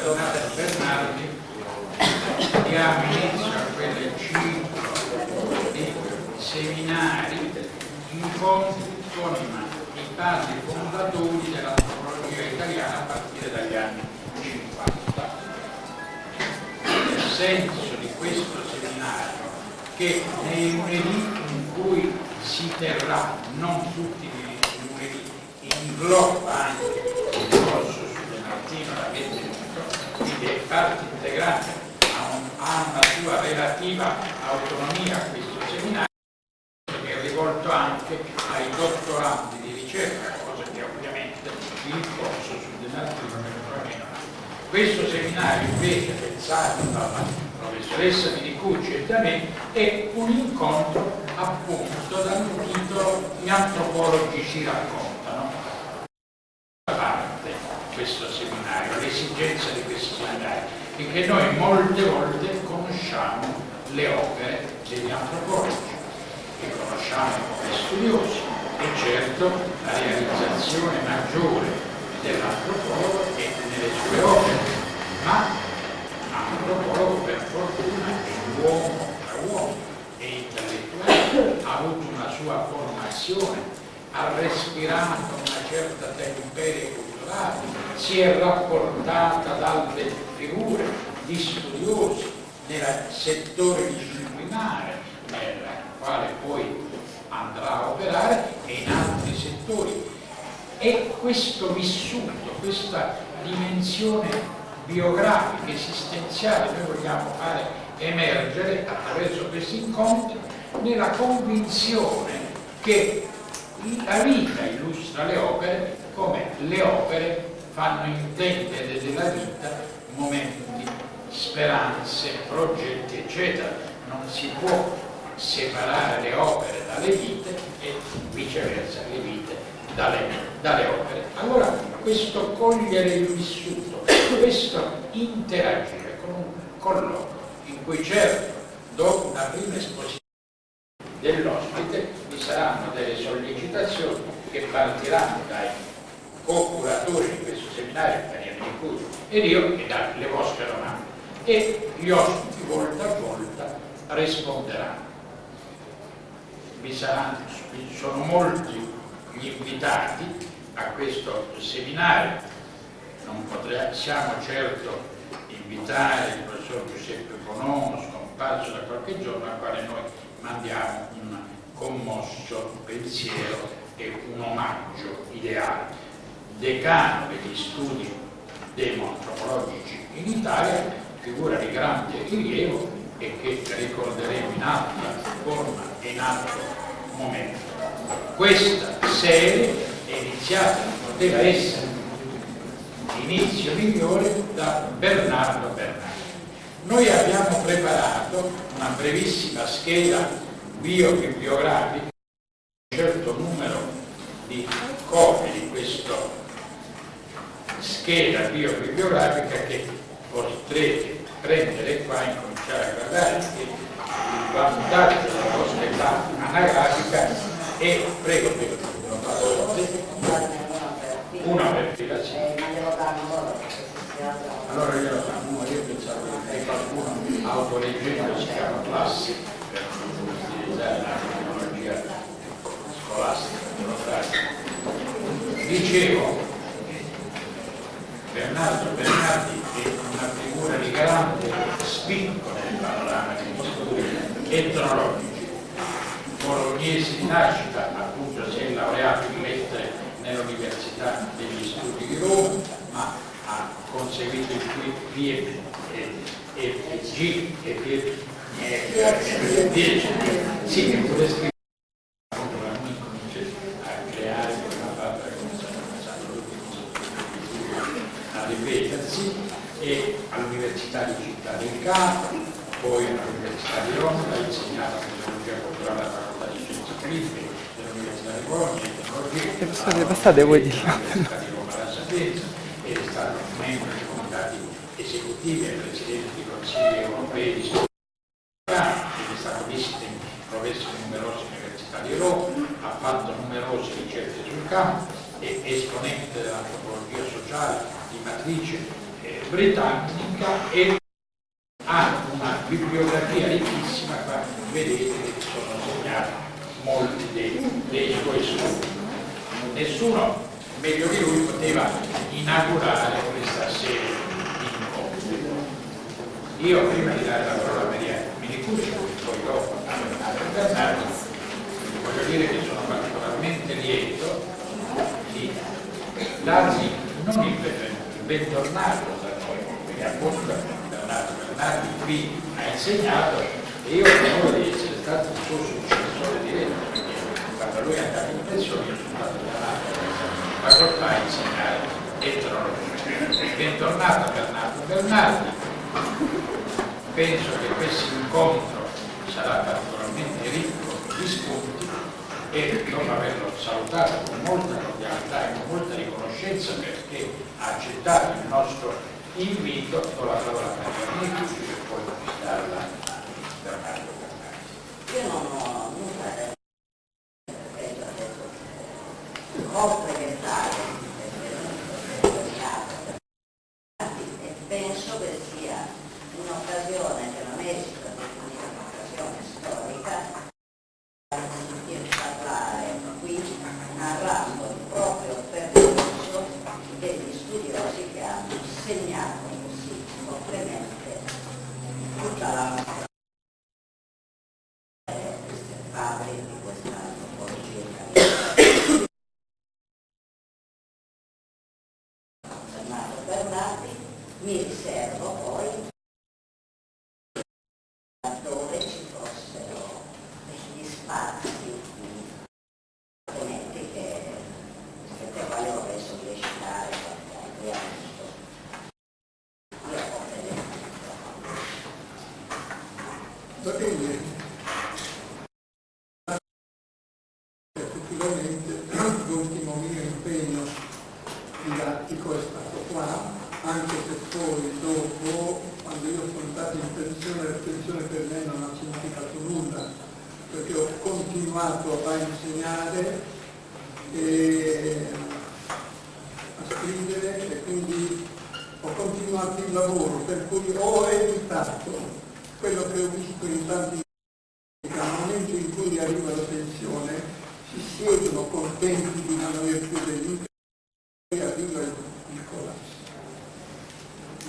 Bernardo Bernardi diamo inizio a quel ciclo di seminari, incontri con i padri fondatori dell'antropologia italiana a partire dagli anni 50. Il senso di questo seminario, che nei lunedì in cui si terrà, non tutti i lunedì, ingloba anche il corso sulle Martino da tenuto, quindi è parte integrante, ha una sua relativa autonomia questo seminario, che è rivolto anche ai dottorandi di ricerca, cosa che ovviamente il corso su De Martino non ha. Questo seminario invece, pensato dalla professoressa Minicucci e da me, è un incontro appunto dal titolo Gli antropologi ci raccontano. Da parte questo seminario, l'esigenza di questo seminario è che noi molte volte conosciamo le opere degli antropologi, che conosciamo come studiosi, e certo la realizzazione maggiore dell'antropologo è nelle sue opere, ma l'antropologo per fortuna è uomo tra uomo, è intellettuale, ha avuto una sua formazione, ha respirato una certa temperie culturale, si è rapportata ad altre figure di studiosi nel settore disciplinare nel quale poi andrà a operare e in altri settori. E questo vissuto, questa dimensione biografica, esistenziale, noi vogliamo fare emergere attraverso questi incontri nella convinzione che la vita illustra le opere come le opere fanno intendere della vita momenti, speranze, progetti, eccetera. Non si può separare le opere dalle vite e viceversa le vite dalle opere. Allora questo cogliere il vissuto, questo interagire con un colloquio in cui certo dopo una prima esposizione dell'ospite vi saranno delle sollecitazioni che partiranno dai co-curatori di questo seminario, Maria Minicucci ed io, e dalle vostre domande, e gli ospiti volta a volta risponderanno. Vi sono molti gli invitati a questo seminario, non possiamo certo invitare il professor Giuseppe Bonomo, scomparso da qualche giorno, al quale noi mandiamo un commosso pensiero e un omaggio ideale. Decano degli studi demoantropologici in Italia, figura di grande rilievo e che ricorderemo in altra forma e in altro momento. Questa serie è iniziata, poteva essere l'inizio migliore da Bernardo Bernardi. Noi abbiamo preparato una brevissima scheda biografica, un certo numero di copie di questa scheda biografica che potrete prendere qua e cominciare a guardare, perché il vantaggio della vostra età anagrafica è, prego, una per fila, sì. Allora glielo fanno, io pensavo che qualcuno autoleggendo si chiama classe per utilizzare la tecnologia scolastica. Dicevo, Bernardo Bernardi è una figura di grande spicco nel panorama degli studi etnologici. Bolognese di nascita, appunto si è laureato in lettere nell'Università degli Studi di Roma, ma ha conseguito il PFG e sì, che pure scritto a creare una parte a ripetersi, e all'Università di Città del Capo, poi all'Università di Roma, ha insegnato filosofia culturale alla Facoltà di Scienze Politiche dell'Università di Bologna, passate voi di là. all'Università di Roma La Sapienza, ed è stato membro dei comitati esecutivi e presidente dei consigli europei di studio, ed è stato professore in numerose università di Roma, ha fatto numerose ricerche sul campo, è esponente dell'antropologia sociale di matrice britannica e ha una bibliografia ricchissima, qua vedete che sono segnati molti dei suoi studi. Nessuno meglio di lui poteva inaugurare questa serie di incontri. Io prima di dare la parola a Maria Minicucci, poi dopo a Bernardo Bernardi, voglio dire che sono particolarmente lieto di darvi non il bentornato da noi, perché appunto Bernardo Bernardi qui ha insegnato e io ho l'onore di essere stato il suo successore diretto, perché quando lui è andato in pensione io sono stato chiamato alla facoltà a insegnare eteronologia. Bentornato Bernardo Bernardi, penso che questo incontro sarà particolarmente ricco di spunti e dopo averlo salutato con molta cordialità e con molta riconoscenza perché ha accettato il nostro invito, do la parola a Maria Minicucci e poi darla a Bernardo Bernardi. Io non ho nulla da oltre che fare e penso che sia un'occasione che non è un'occasione storica di parlare qui narrando il proprio percorso degli studiosi che hanno segnato così fortemente tutta la nostra padre di quest'anno poi Bernardo Bernardi. Mi riservo poi laddove ci fossero degli spazi che per quale vorrei sollecitare qualche altro. Io ho delle Va bene, effettivamente l'ultimo mio impegno didattico è stato qua, anche se poi dopo, quando io sono stato in pensione, la pensione per me non ha significato nulla, perché ho continuato a insegnare e a scrivere e quindi ho continuato il lavoro, per cui ho evitato quello che ho visto in tanti al momento in cui arriva la pensione si siedono contenti di non aver più degli impegni e arriva il collasso.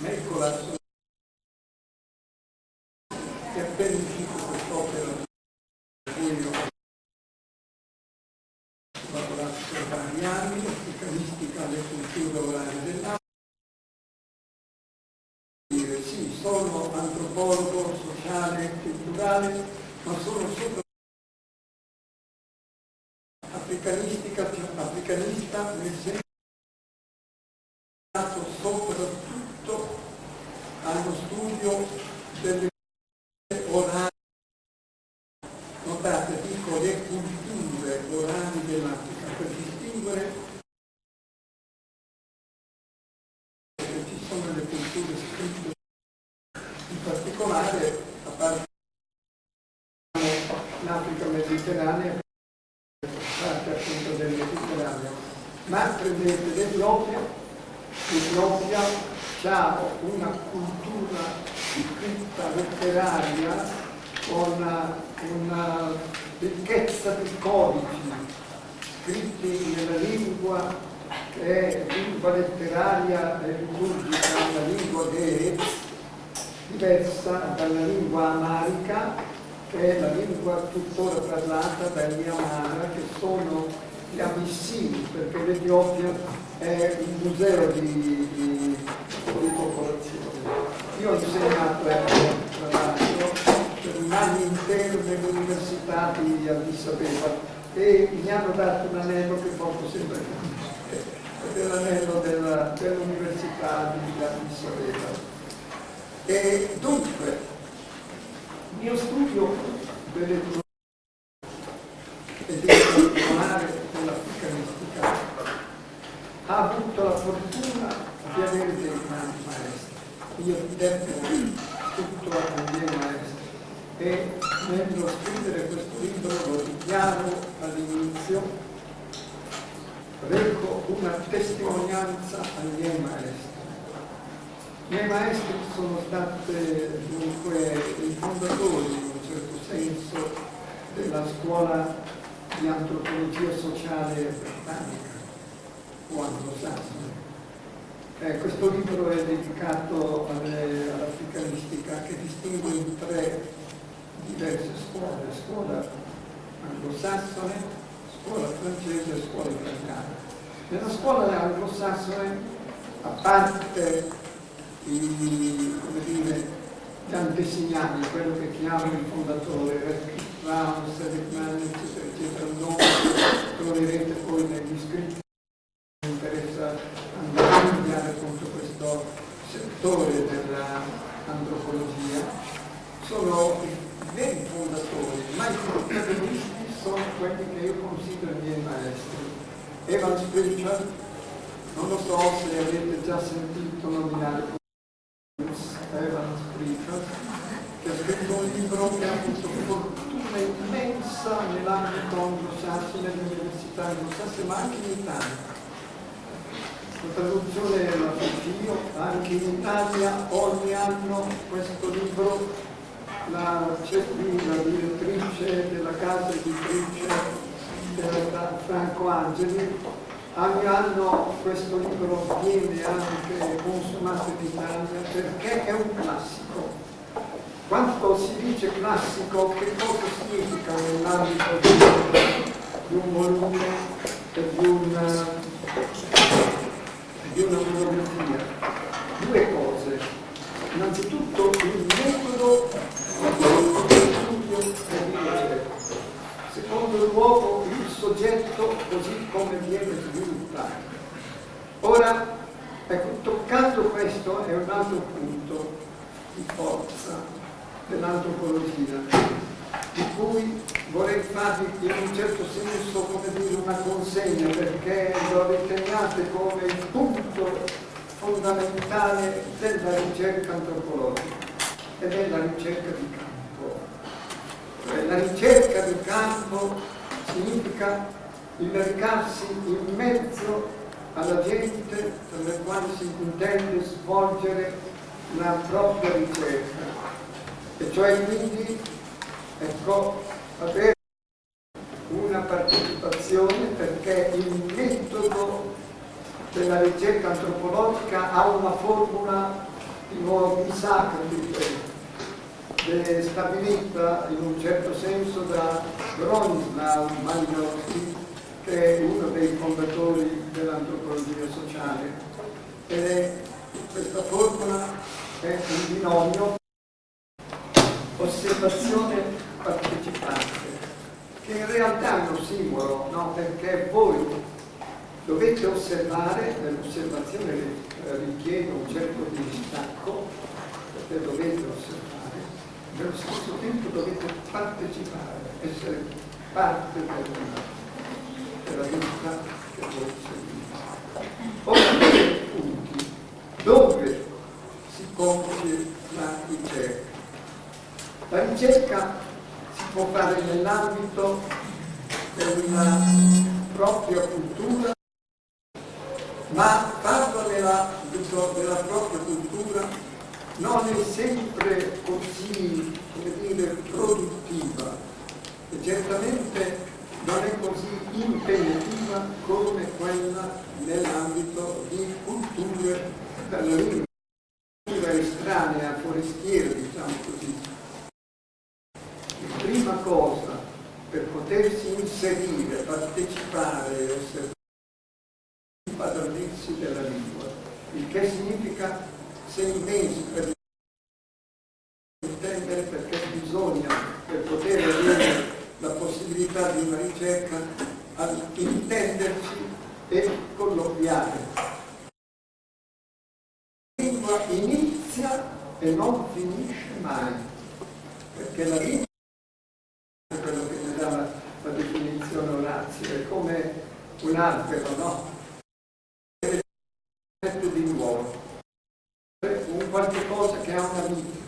Ma il collasso è appena uscito quest'opera di cui io ho lavorato per vari anni, africanistica alle culture orali dell'Africa. Sì, sono antropologo sociale e culturale, ma sono sopra africanista nel senso soprattutto allo studio delle orali, notate, dico le culture orali dell'Africa, per distinguere che ci sono le culture scritte, in particolare a parte l'Africa mediterranea, parte appunto del Mediterraneo, ma prendete l'Etiopia ha una cultura scritta letteraria con una ricchezza di codici scritti nella lingua che è lingua letteraria e liturgica, una lingua che è diversa dalla lingua amarica, che è la lingua tuttora parlata dagli Amara, che sono gli Abissini, perché l'Etiopia è un museo di popolazione. Io ho insegnato tra l'altro per un anno intero nell'università di Addis Abeba e mi hanno dato un anello che porto sempre con me, è l'anello dell'università di Addis Abeba. E dunque, il mio studio dell'etnologia e dell'africanistica ha avuto la fortuna di avere dei grandi maestri. Io devo tutto ai miei maestri e nello scrivere questo libro, lo dichiaro all'inizio, reco una testimonianza ai miei maestri. miei maestri sono stati dunque i fondatori, in un certo senso, della scuola di antropologia sociale britannica o anglosassone. Questo libro è dedicato all'africanistica, che distingue in tre diverse scuole: scuola anglosassone, scuola francese e scuola italiana. Nella scuola anglosassone, a parte gli antesignani, quello che chiamo il fondatore, Brown, Seligman, eccetera, eccetera, non troverete poi negli scritti. Mi interessa andare a studiare contro questo settore dell'antropologia. Sono i veri fondatori, ma i protagonisti sono quelli che io considero i miei maestri. Evans Pritchard, non lo so se avete già sentito nominare Evans Pritchard, che ha scritto un libro che ha avuto fortuna immensa nell'ambito anglosassone, nell'università anglosassone, ma anche in Italia. La traduzione la faccio io, anche in Italia ogni anno questo libro, c'è qui la direttrice della casa editrice Franco Angeli, ogni anno questo libro viene anche consumato in Italia perché è un classico. Quando si dice classico, che cosa significa nell'ambito di un volume e di una monografia? Due cose. Innanzitutto il metodo di studio e di ricerca. Secondo luogo il soggetto così come viene sviluppato. Ora, ecco, toccando questo è un altro punto di forza dell'antropologia, di cui vorrei farvi in un certo senso, come dire, una consegna, perché lo riteniate come il punto fondamentale della ricerca antropologica e della ricerca di campo. La ricerca di campo significa immergarsi in mezzo alla gente per la quale si intende svolgere la propria ricerca, e cioè quindi, ecco, avere una partecipazione, perché il metodo della ricerca antropologica ha una formula di Sacrati, stabilita in un certo senso da Bronislaw Malinowski, che è uno dei fondatori dell'antropologia sociale. Questa formula è un binomio osservazione partecipante, che in realtà è un ossimoro, no? Perché voi dovete osservare, l'osservazione richiede un certo distacco, perché dovete osservare, nello stesso tempo dovete partecipare, essere parte della vita che voi seguite. Ora, due punti. Dove si compie la ricerca? La ricerca si può fare nell'ambito della propria cultura, ma farlo nell'ambito della propria cultura non è sempre così, come dire, produttiva, e certamente non è così impegnativa come quella nell'ambito di culture dalla lingua estranea, forestiera, diciamo così. La prima cosa per potersi inserire, partecipare e osservare i padronizzi della lingua, il che significa 6 mesi per intendere, perché bisogna, per poter avere la possibilità di una ricerca, intenderci e colloquiare. La lingua inizia e non finisce mai, perché la lingua è quello che mi dà la definizione Orazio, è come un albero, no? Di nuovo, un qualche cosa che ha una vita,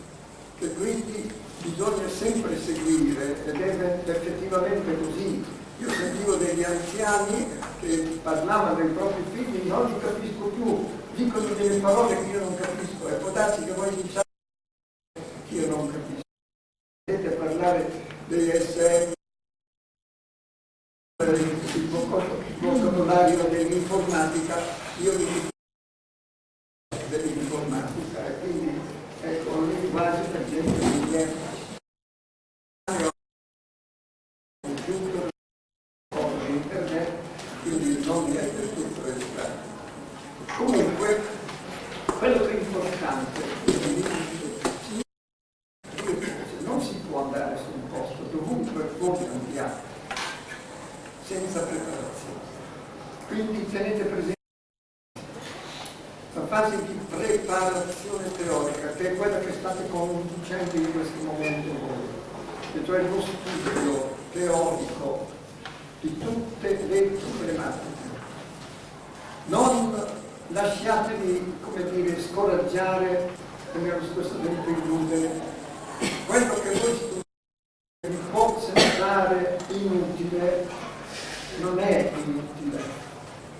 che quindi bisogna sempre seguire, ed è effettivamente così. Io sentivo degli anziani che parlavano dei propri figli, non li capisco più, dicono delle parole che io non capisco, e poi darsi che voi diciate, io non capisco, potete parlare degli SM, il vocabolario dell'informatica, io mi dico dell'informatica, e quindi ecco un linguaggio per gente che è computer o internet, quindi non è del tutto educato. Comunque, quello che è importante, non si può andare su un posto dovunque voi andiate, senza preparazione. Quindi tenete presente la fase di preparazione teorica, che è quella che state conducendo in questo momento voi, e cioè lo studio teorico di tutte le problematiche. Non lasciatevi, come dire, scoraggiare e nello stesso tempo illudere. Quello che voi studiate vi può sembrare inutile, non è inutile,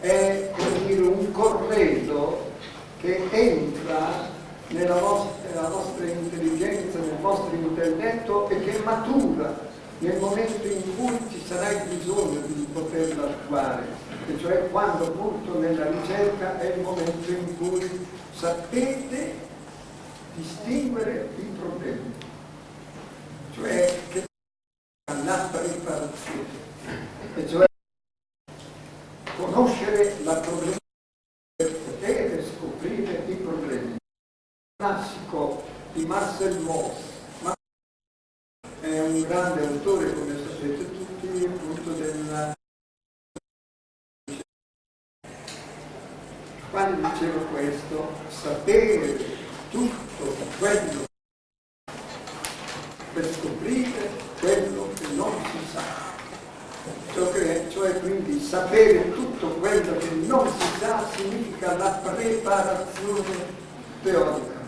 è, come dire, un corredo che entra nella vostra intelligenza, nel vostro intelletto e che matura nel momento in cui ci sarà il bisogno di poterlo attuare, e cioè quando appunto nella ricerca è il momento in cui sapete distinguere i problemi, cioè che la preparazione, e cioè conoscere la problematica per poter scoprire i problemi. Il classico di Marcel Mauss, è un grande autore, come sapete tutti, appunto del quando diceva questo, sapere tutto quello per scoprire quello che non si sa. Cioè quindi sapere tutto quello che non si sa significa la preparazione teorica,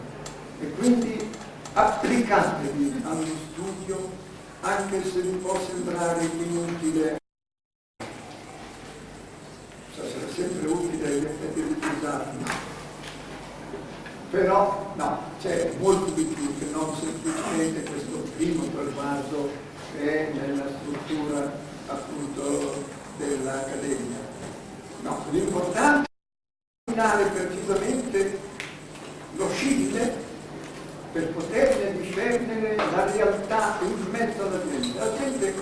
e quindi applicatevi allo studio anche se vi può sembrare inutile, cioè sarà sempre utile gli effetti riposati, però no, c'è molto di più che non semplicemente questo primo pervaso che è nella struttura appunto dell'Accademia. No, l'importante è illuminare precisamente lo scibile per poterne discernere la realtà in mezzo alla gente. La gente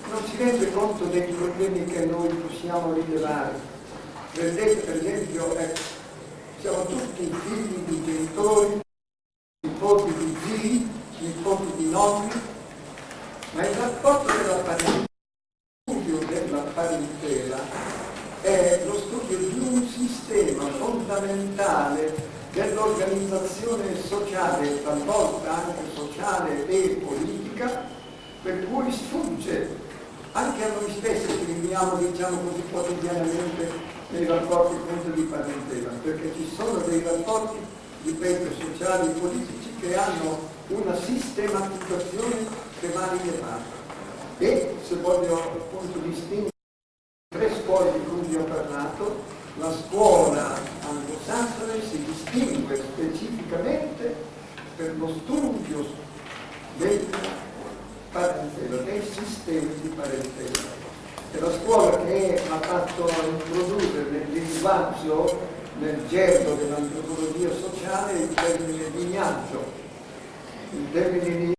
non si rende conto dei problemi che noi possiamo rilevare. Prendete per esempio, siamo tutti figli di genitori, nipoti di zii, nipoti di nonni, ma il rapporto della parentela, della parentela è lo studio di un sistema fondamentale dell'organizzazione sociale, talvolta anche sociale e politica, per cui sfugge anche a noi stessi che viviamo, diciamo così, quotidianamente nei rapporti appunto di parentela, perché ci sono dei rapporti, ripeto, sociali e politici che hanno una sistematizzazione che va rilevata. E se voglio appunto distinguere tre scuole di cui vi ho parlato, la scuola anglosassone si distingue specificamente per lo studio della parentela, dei sistemi di parentela. È la scuola che ha fatto introdurre nel linguaggio, nel gergo dell'antropologia sociale, il termine lignaggio. Il termine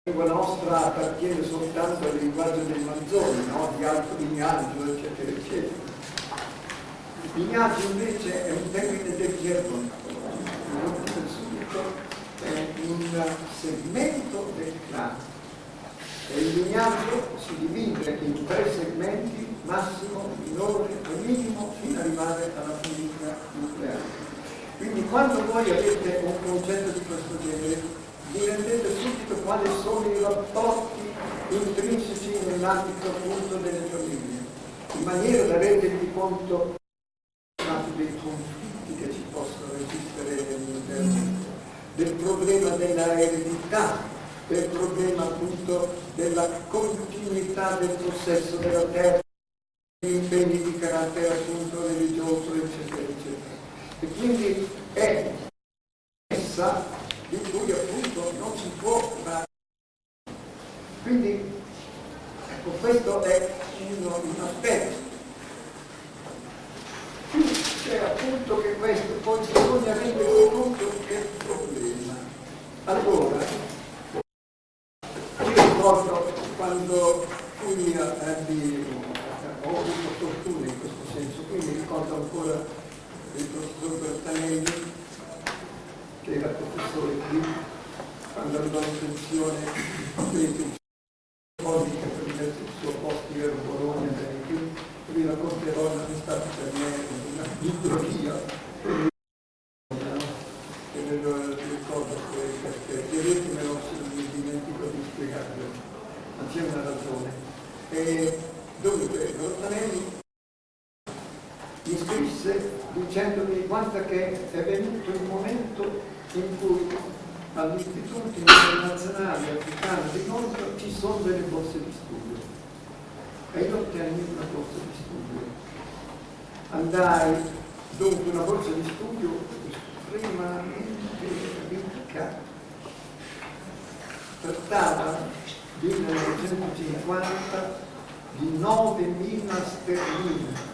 la lingua nostra appartiene soltanto al linguaggio dei Manzoni, no? Di alto lignaggio, eccetera, eccetera. Lignaggio invece è un termine del gergo, è un segmento del clan. E il lignaggio si divide in tre segmenti, massimo, minore e minimo, fino ad arrivare alla famiglia nucleare. Quindi quando voi avete un concetto di questo genere, vi rendete subito quali sono i rapporti intrinseci nell'ambito appunto delle famiglie, in maniera da rendervi conto dei conflitti che ci possono esistere all'interno, del problema della eredità, del problema appunto della continuità del possesso della terra, degli impegni di carattere appunto religioso, eccetera, eccetera. E quindi è promessa di cui appunto non si può fare. Quindi ecco, questo è un aspetto. C'è appunto che questo, poi bisogna rendere conto che è il problema. Allora, io ricordo quando fui ho avuto fortuna in questo senso, quindi ricordo ancora il professor Bertanelli, che era professore qui, quando arrivò in pensione, fece per diversi suoi posti, ero Bologna, qui, vi racconterò una stata per me una bibliografia, che me lo ricordo perché me lo dimentico di spiegarlo, ma c'è una ragione. E dunque, Bertanelli mi scrisse dicendomi: guarda che è venuto il momento in cui all'Istituto Internazionale Africano di Londra ci sono delle borse di studio. E io ottenni una borsa di studio. Andai dunque una borsa di studio estremamente ricca. Trattava 1950 di 9.000 sterline.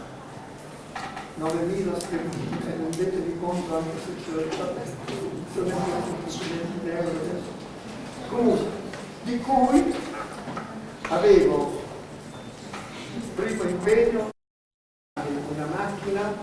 9.000 sterline, rendetevi conto anche se ce l'ho fatta sono 20 euro adesso. Comunque, di cui avevo il primo impegno una macchina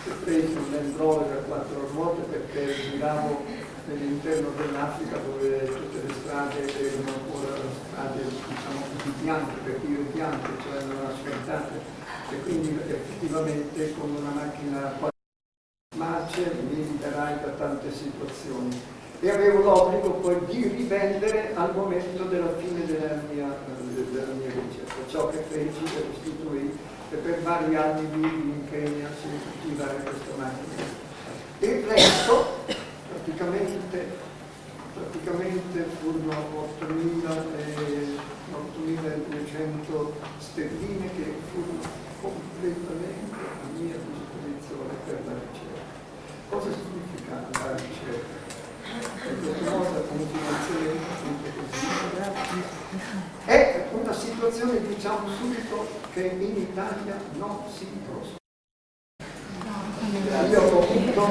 che presi un Land Rover a 4 ruote perché giravo nell'interno dell'Africa dove tutte le strade erano ancora strade, diciamo così, bianche, per dire bianche, cioè non asfaltate, e quindi effettivamente con una macchina a 4 marce mi liberai da tante situazioni e avevo l'obbligo poi di rivendere al momento della fine della mia ricerca. Ciò che feci e restituì, e per vari anni vivi in Kenya si coltivare questa macchina. E il resto praticamente furono 8.200 sterline che furono completamente a mia disposizione per la ricerca. Cosa significa la ricerca? In questo modo la continuazione è una situazione, diciamo subito, che in Italia non si prospettava. Io ho avuto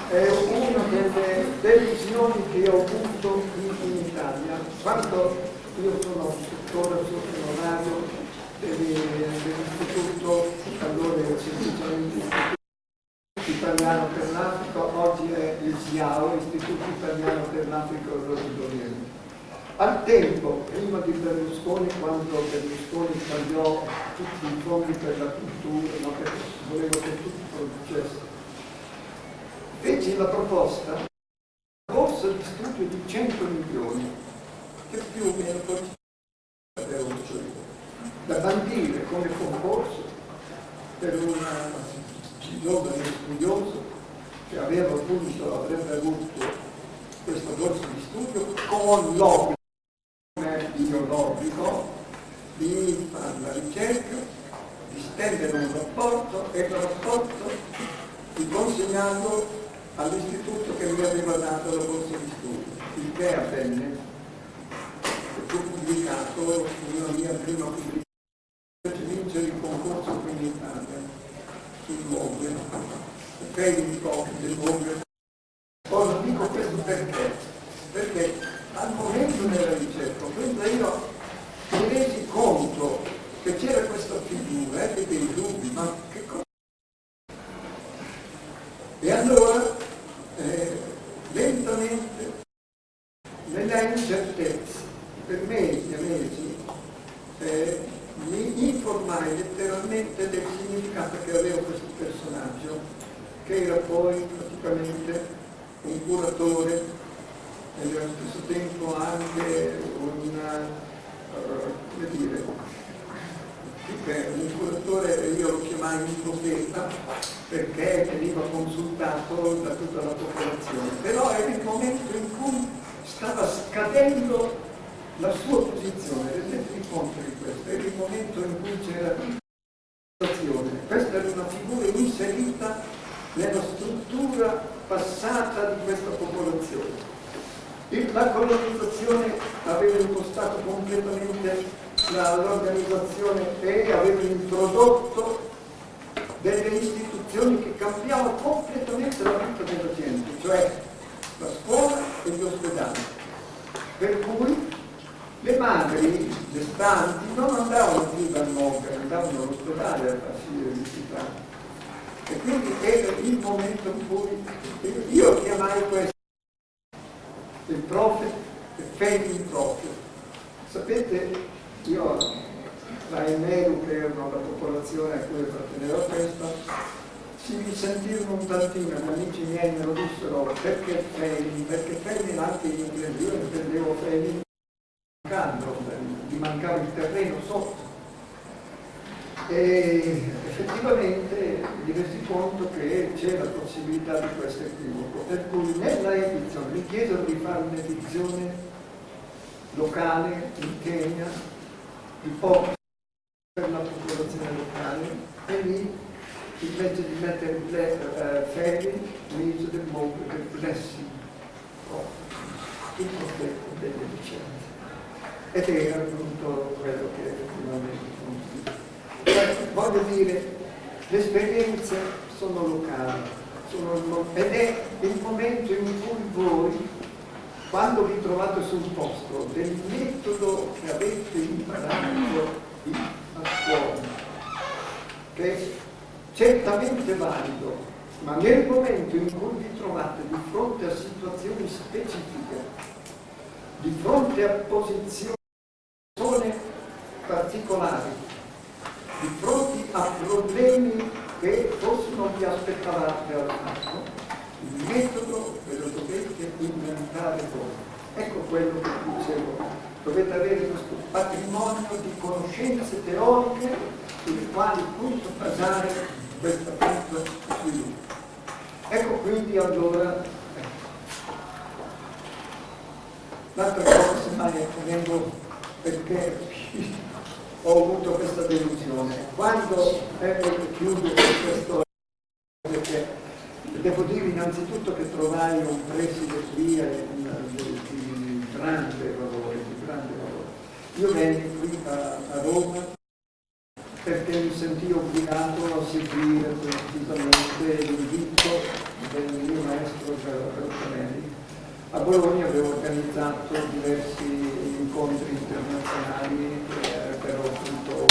è una delle decisioni che ho avuto in Italia quando io sono tuttora sottonotario dell'istituto, allora era semplicemente Istituto Italiano per l'Africa, oggi è l'ISIAO, Istituto Italiano per l'Africa e l'Oriente. Al tempo, prima di Berlusconi, quando Berlusconi tagliò tutti i fondi per la cultura, no, perché volevo che tutti producesse, feci la proposta, una borsa di studio di 100 milioni, che più o meno da bandire come concorso per un giovane studioso che avrebbe avuto questa borsa di studio con l'obbligo di fare la ricerca, di stendere un rapporto e il rapporto di consegnarlo all'istituto che mi aveva dato la borsa di studio, il che avvenne, e fu pubblicato una mia prima pubblicazione per vincere il concorso qui in Italia sul Vogel, il copy del Vogel. Ora dico questo perché al momento della ricerca, quando io mi resi conto che c'era questa figura e dei dubbi, ma che cosa? E allora lentamente nelle incertezze per mesi e mesi mi informai letteralmente del significato che aveva questo personaggio, che era poi praticamente un curatore e allo stesso tempo anche un curatore, io lo chiamai un profeta perché veniva consultato da tutta la popolazione, però era il momento in cui stava scadendo la sua posizione, rendetevi conto di questo, era il momento in cui c'era la situazione. Questa era una figura inserita nella struttura passata di questa popolazione. La colonizzazione aveva impostato completamente l'organizzazione e aveva introdotto delle istituzioni che cambiavano completamente la vita della gente, cioè la scuola e gli ospedali. Per cui le madri, le stanti, non andavano più dal Moga, andavano all'ospedale a farsi visitare. E quindi era il momento in cui io chiamai questo il prophet, il fake prophet. Sapete, io tra i Meru, che erano la popolazione a cui apparteneva questo, si sentirono un tantino, gli amici miei me lo dissero, perché failing? Perché failing anche in inglese, io intendevo failing mancando, gli mancava il terreno sotto. E effettivamente mi resi conto che c'era la possibilità di questo equivoco, per cui nella edizione mi chiesero di fare un'edizione locale in Kenya di poco per la popolazione locale, e lì invece di mettere failing mise del mondo del blessing, il profeta delle licenze, ed era appunto quello che effettivamente voglio dire, le esperienze sono locali, ed è il momento in cui voi, quando vi trovate sul posto, del metodo che avete imparato a scuola, che è certamente valido, ma nel momento in cui vi trovate di fronte a situazioni specifiche, di fronte a posizioni particolari, di fronte a problemi che forse non vi aspettavate al fatto, il metodo ve lo dovete inventare voi. Ecco quello che dicevo, dovete avere questo patrimonio di conoscenze teoriche sulle quali appunto basare questo sviluppo. Ecco quindi allora l'altra cosa, semmai vengo perché ho avuto questa delusione. Quando chiudo questo, perché devo dire innanzitutto che trovai un preside qui di grande valore, Io venni qui a Roma perché mi sentii obbligato a seguire precisamente l'invito del mio maestro Carottanelli. A Bologna avevo organizzato diversi incontri internazionali per appunto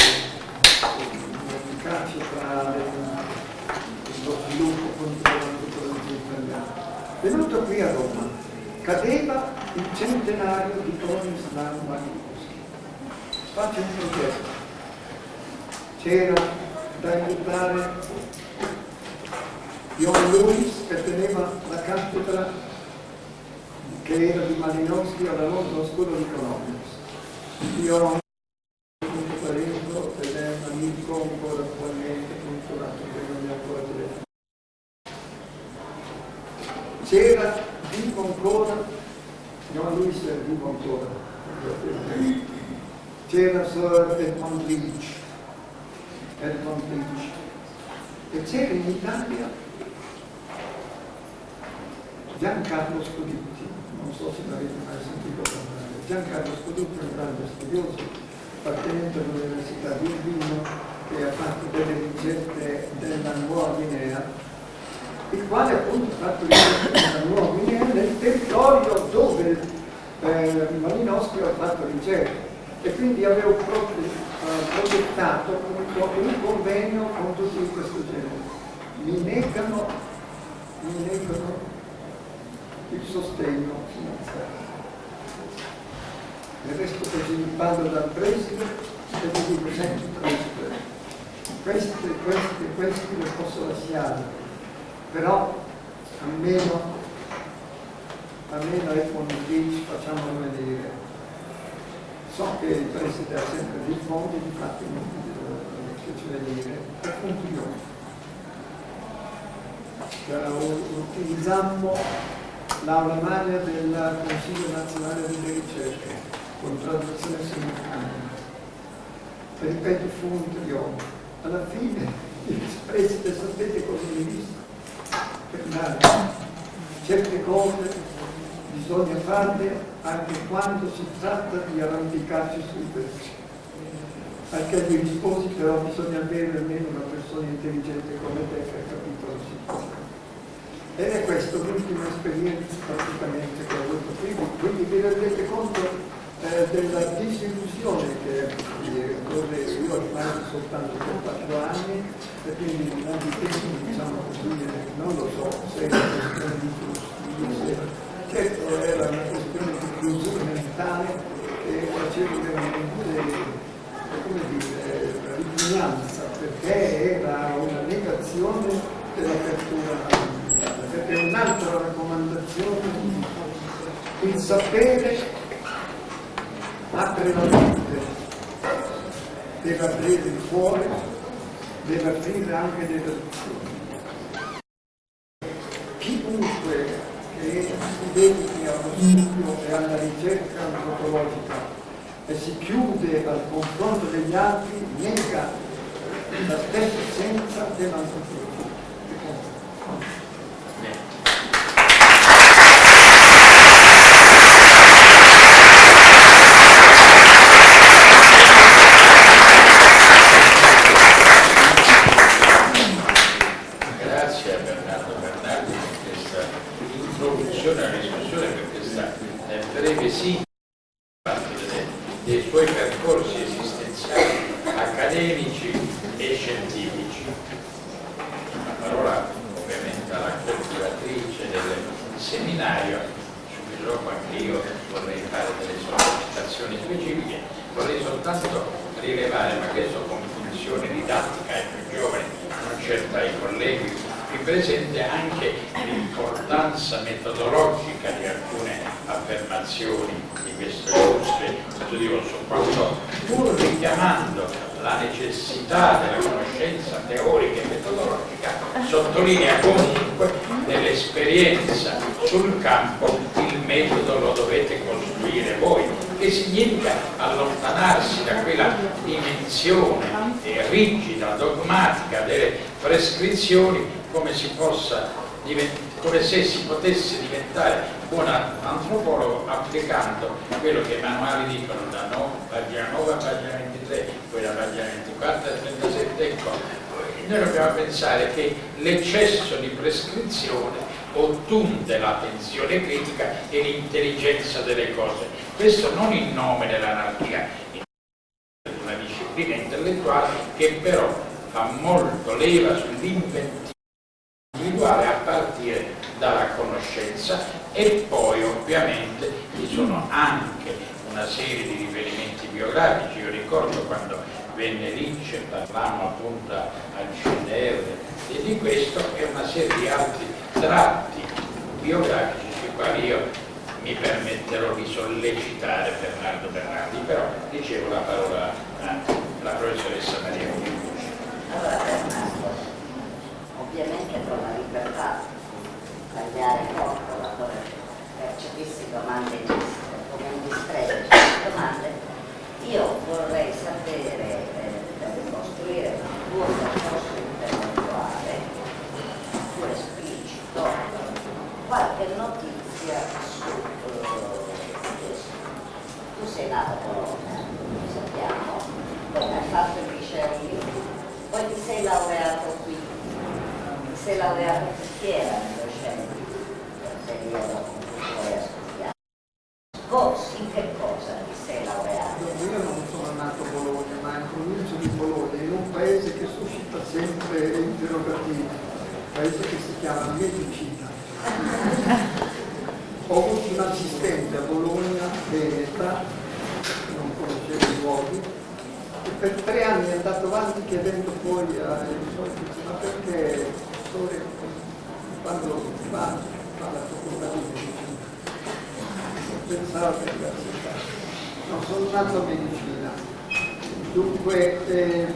l'efficacia tra lo sviluppo contro la popolazione italiana. Venuto qui a Roma, cadeva il centenario di Bronislaw Malinowski. Faccio un progetto. C'era da aiutare John Lewis, che teneva la cattedra che era di Malinowski alla London School of Economics. Io ho un parento ed è un amico ancora attualmente, controllato che non mi ha ancora telefonato. C'era vivo ancora, John Lewis è vivo ancora, c'era Sir Edmund Leach, e c'era in Italia Giancarlo Scodutti. Non so se l'avete mai sentito parlare. Giancarlo Scodutti è un grande studioso, appartenente all'Università di Urbino, che ha fatto delle ricerche della Nuova Guinea, il quale appunto ha fatto ricerche della Nuova Guinea nel territorio dove Malinowski ha fatto ricerche, e quindi avevo progettato appunto un convegno con tutti di questo genere. Mi negano il sostegno finanziario. E resto così, parlo dal preside e vi dico: senti preside, questi li posso lasciare, però almeno Edmund Leach facciamolo vedere. So che il preside ha sempre dei fondi, infatti non fece vedere, e concludiamo. Utilizzammo l'aula magna del Consiglio Nazionale delle Ricerche con traduzione simultanea. Ripeto, fu un trionfo. Alla fine il preside, sapete cosa mi disse? seminario. Certe cose bisogna farle anche quando si tratta di arrampicarsi sui pesci. Anche agli risposi però bisogna avere almeno una persona intelligente come te che ha capito la situazione. Ed è questa l'ultima esperienza praticamente che ho avuto qui, quindi vi rendete conto della disillusione che dove io ho rimasto soltanto per 4 anni e quindi in molti tempi, diciamo così, non lo so se era una questione di chiusura, certo era una questione di chiusura mentale che faceva veramente, come dire, ripugnanza, perché era una negazione dell'apertura, perché un'altra raccomandazione, il sapere apre la mente, deve aprire il cuore, deve aprire anche le relazioni. Chiunque che si dedichi allo studio e alla ricerca antropologica e si chiude al confronto degli altri nega la stessa essenza dell'antropologia. Alla discussione per questa breve sintesi dei suoi percorsi esistenziali accademici e scientifici. La parola ovviamente alla curatrice del seminario, subito dopo anche io vorrei fare delle sollecitazioni specifiche, vorrei soltanto rilevare, ma questo con funzione didattica ai più giovani, non certo ai colleghi qui presente, anche l'importanza metodologica di alcune affermazioni di questo illustre studioso, quando pur richiamando la necessità della conoscenza teorica e metodologica sottolinea comunque nell'esperienza sul campo il metodo lo dovete costruire voi, che significa allontanarsi da quella dimensione rigida, dogmatica delle prescrizioni, come se si potesse diventare buon antropologo applicando quello che i manuali dicono da pagina 9 a pagina 23, poi da pagina 24 a 37. Ecco, noi dobbiamo pensare che l'eccesso di prescrizione ottunde l'attenzione critica e l'intelligenza delle cose. Questo non in nome dell'anarchia, in nome di una disciplina intellettuale che però fa molto leva sull'inventiva individuale a partire dalla conoscenza, e poi ovviamente ci sono anche una serie di riferimenti biografici. Io ricordo quando venne Nietzsche, parlammo appunto al CDR e di questo, e una serie di altri tratti biografici sui quali io mi permetterò di sollecitare Bernardo Bernardi, però dicevo la parola alla professoressa Maria Cucci. Allora Bernardo, ovviamente con la libertà di tagliare corto laddove percepissi domande come un disprezzo di domande, io vorrei sapere, per costruire un tuo percorso intellettuale, più esplicito, qualche notizia su questo. Tu sei nato a Bologna, lo sappiamo, poi hai fatto il liceo lì, poi ti sei laureato qui. Sei laureato perché era docenti del periodo in cui poi hai studiato. In che cosa ti sei laureato? Io non sono nato a Bologna, ma in provincia di Bologna, in un paese che suscita sempre interrogativi, un paese che si chiama Medicina. Ho avuto un assistente a Bologna, Veneta, non conoscevo i luoghi, e per 3 anni è andato avanti chiedendo poi ai suoi figli, ma perché quando va alla facoltà di medicina pensavo per l'università, no, sono nato a medicina, dunque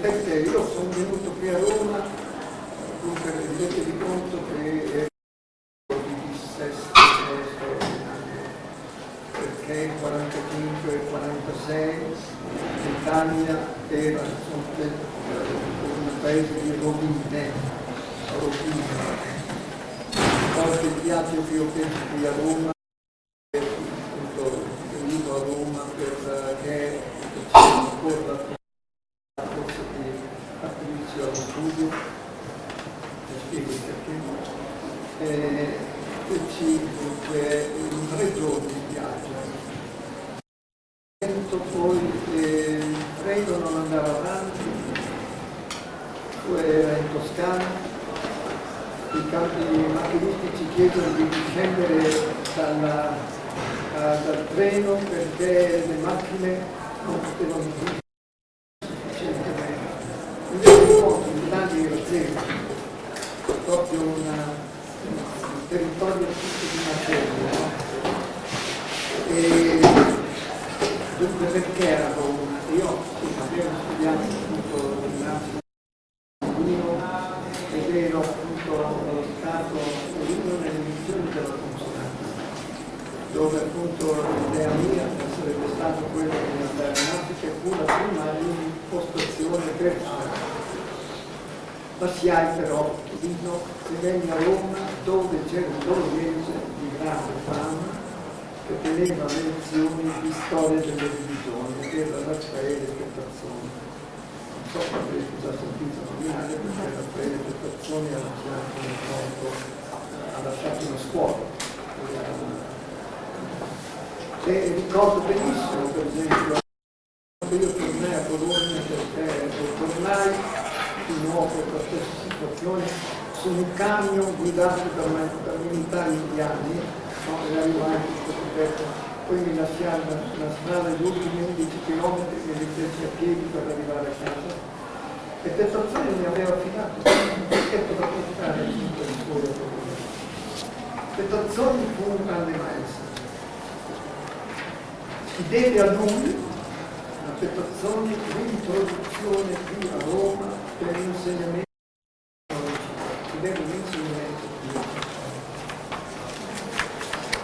perché io sono venuto qui a Roma, dunque rendetevi conto che di dissesto straordinario, perché 45 e 46 l'Italia era un paese di rovine. qualche viaggio che ho penso qui a Roma, appunto venuto a Roma perché c'è ancora la corso di all'inizio allo studio, e spiego perché. Dunque in 3 giorni di viaggio. Poi il treno non andava avanti, poi era in Toscana, i macchinisti ci chiedono di scendere dal treno perché le macchine non potevano più sufficientemente. Quindi in Italia era zero, proprio un territorio tutto di macerie, no? E dunque perché era Roma? Io avevo studiato appunto il ed ero appunto stato nelle missioni della consonante, dove appunto l'idea mia sarebbe stato quella di andare in Africa e fu la prima impostazione per ma si ha però Torino e venne a Roma dove c'era un bolognese di grande fama che teneva lezioni di storia delle religioni, che era Raffaele Pettazzoni. Non so se avete già sentito nominare perché Raffaele Pettazzoni ha lasciato una scuola. E ricordo benissimo, per esempio, quando io tornai a Bologna perché tornai di nuovo per la stessa situazione su un camion guidato da militari indiani, no? E arrivai in questo progetto, poi mi lasciarono la strada gli ultimi 11 km che li feci a piedi per arrivare a casa. E Pettazzoni mi aveva affidato un pacchetto da portare tutto il suo lavoro. Pettazzoni fu un grande maestro. Si deve a lui a Pettazzoni l'introduzione qui a Roma per l'insegnamento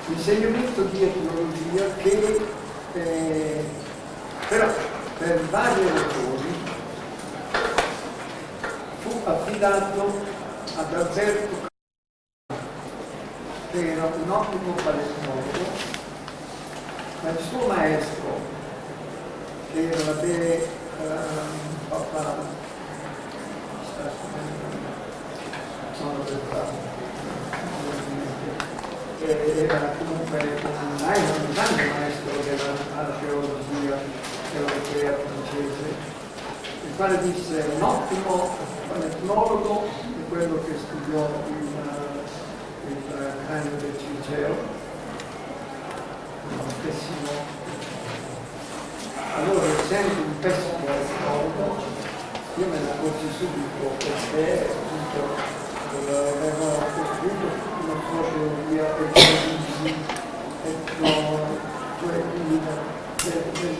l'insegnamento di etnologia che però per varie ragioni fu affidato ad Alberto che era un ottimo palesmologo, ma il suo maestro che era papà era comunque un grande maestro dell'archeologia europea francese, il quale disse un ottimo etnologo di quello che studiò il cranio del Ciceo, un pessimo. Allora, essendo un pessimo etnologo, io me ne accorsi subito perché appunto aveva costruito una sua teoria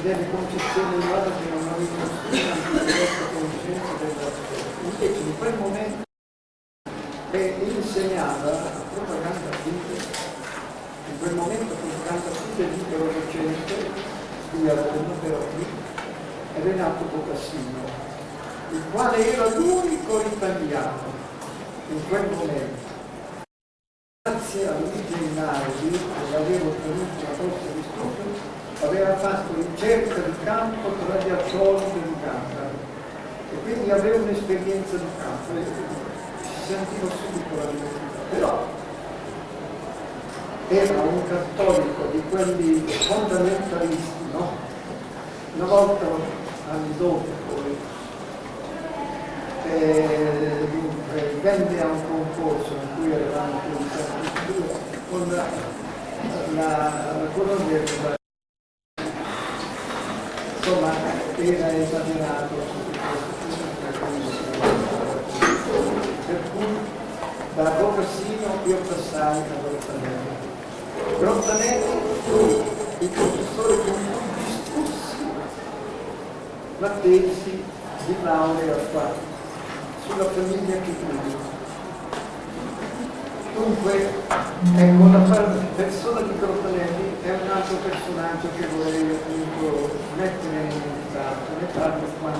delle concezioni nuove che non avevano nessuna diretta conoscenza della invece in quel momento insegnava la propaganda fide, in quel momento propaganda fide libero docente qui a Roma però qui è Renato Bocassino, il quale era l'unico italiano in quel momento, grazie a Luigi Einaudi, che aveva ottenuto una borsa di studio, aveva fatto ricerca di campo tra gli archeologi dell'Uganda e quindi aveva un'esperienza di campo e si sentiva subito la diversità. Però era un cattolico di quelli fondamentalisti, no? Una volta, anni dopo poi, venne a un concorso in cui eravamo con la colonnella, insomma era esagerato per cui da Bocassino io passai a Grottanelli. Grottanelli fu il professore con cui discussi la tesi di laurea qua sulla famiglia Chitini. Dunque, ecco, la persona di Grottanelli è un altro personaggio che vorrei appunto mettere in evidenza, ne parlo qua.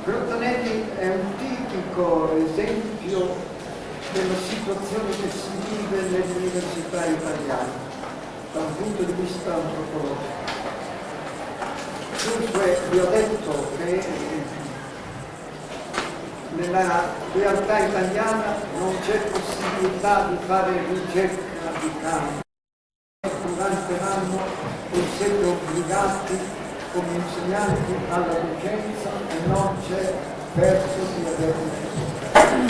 Grottanelli è un tipico esempio della situazione che si vive nelle università italiane da un punto di vista antropologico. Dunque vi ho detto che nella realtà italiana non c'è possibilità di fare ricerca di campo. Durante l'anno siete obbligati come insegnanti alla docenza e non c'è verso di avere.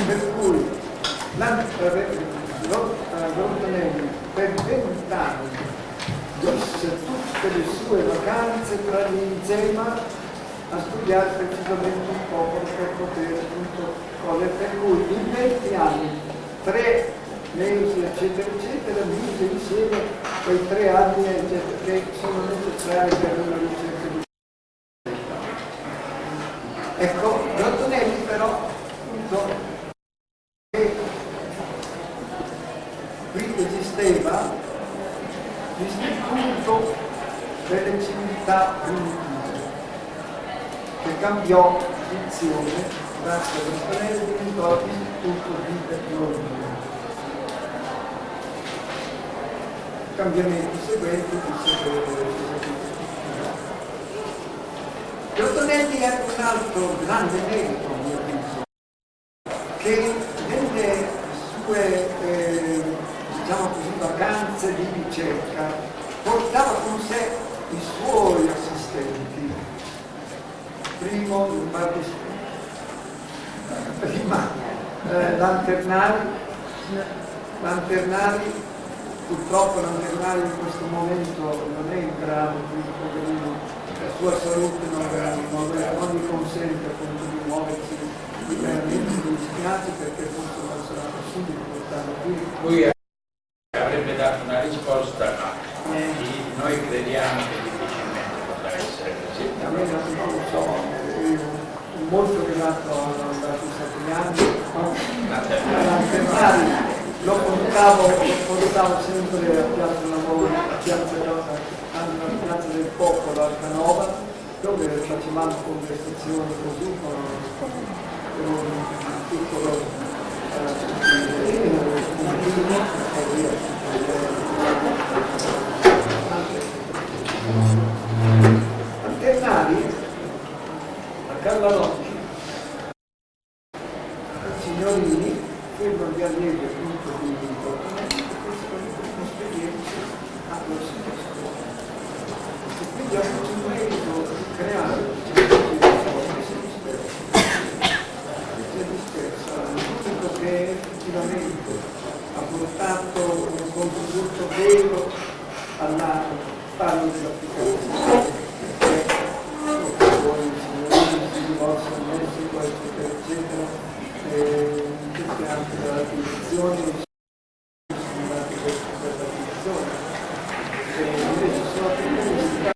Per cui Rondinelli per 20 anni visse tutte le sue vacanze tra l'insema a studiare precisamente un popolo per poter appunto cogliere. Per cui in 20 anni, 3 mesi eccetera eccetera, mise insieme quei 3 anni eccetera, che sono necessari per una ricerca di qualità. Ecco, Rondinelli però appunto che qui esisteva l'istituto delle civiltà primitive che cambiò dizione grazie a Rondinelli, diventò l'istituto di tecnologia. Cambiamenti seguenti Rondinelli è un altro grande merito, a mio avviso, che nelle sue diciamo così, vacanze di ricerca portava con sé i suoi assistenti. Primo Lanternari, purtroppo Lanternari in questo momento non è in grado, quindi poverino, la sua salute non gli consente appunto di muoversi liberamente, mi dispiace perché forse non sarà possibile portarlo qui. Lui avrebbe dato una risposta, ma noi crediamo che difficilmente potrà essere così. A me non lo so, molto legato ai Satriani, Lanternari. Lo portavo sempre a Piazza Lavoro, a Piazza del Popolo, a Canova, dove facevamo conversazioni così con un piccolo Lanternari a Carlalocchi, signorini, furono gli allievi appunto di Rondinelli, questa esperienza a corso di scuola. E quindi ha avuto un merito di creare si dispersa. L'unico che effettivamente ha portato un contributo vero alla fase dell'applicazione. Poi i signorini si rivolgono al Messico, eccetera, eccetera. Tutte anche dalla direzione sono andate questa direzione e invece sono attività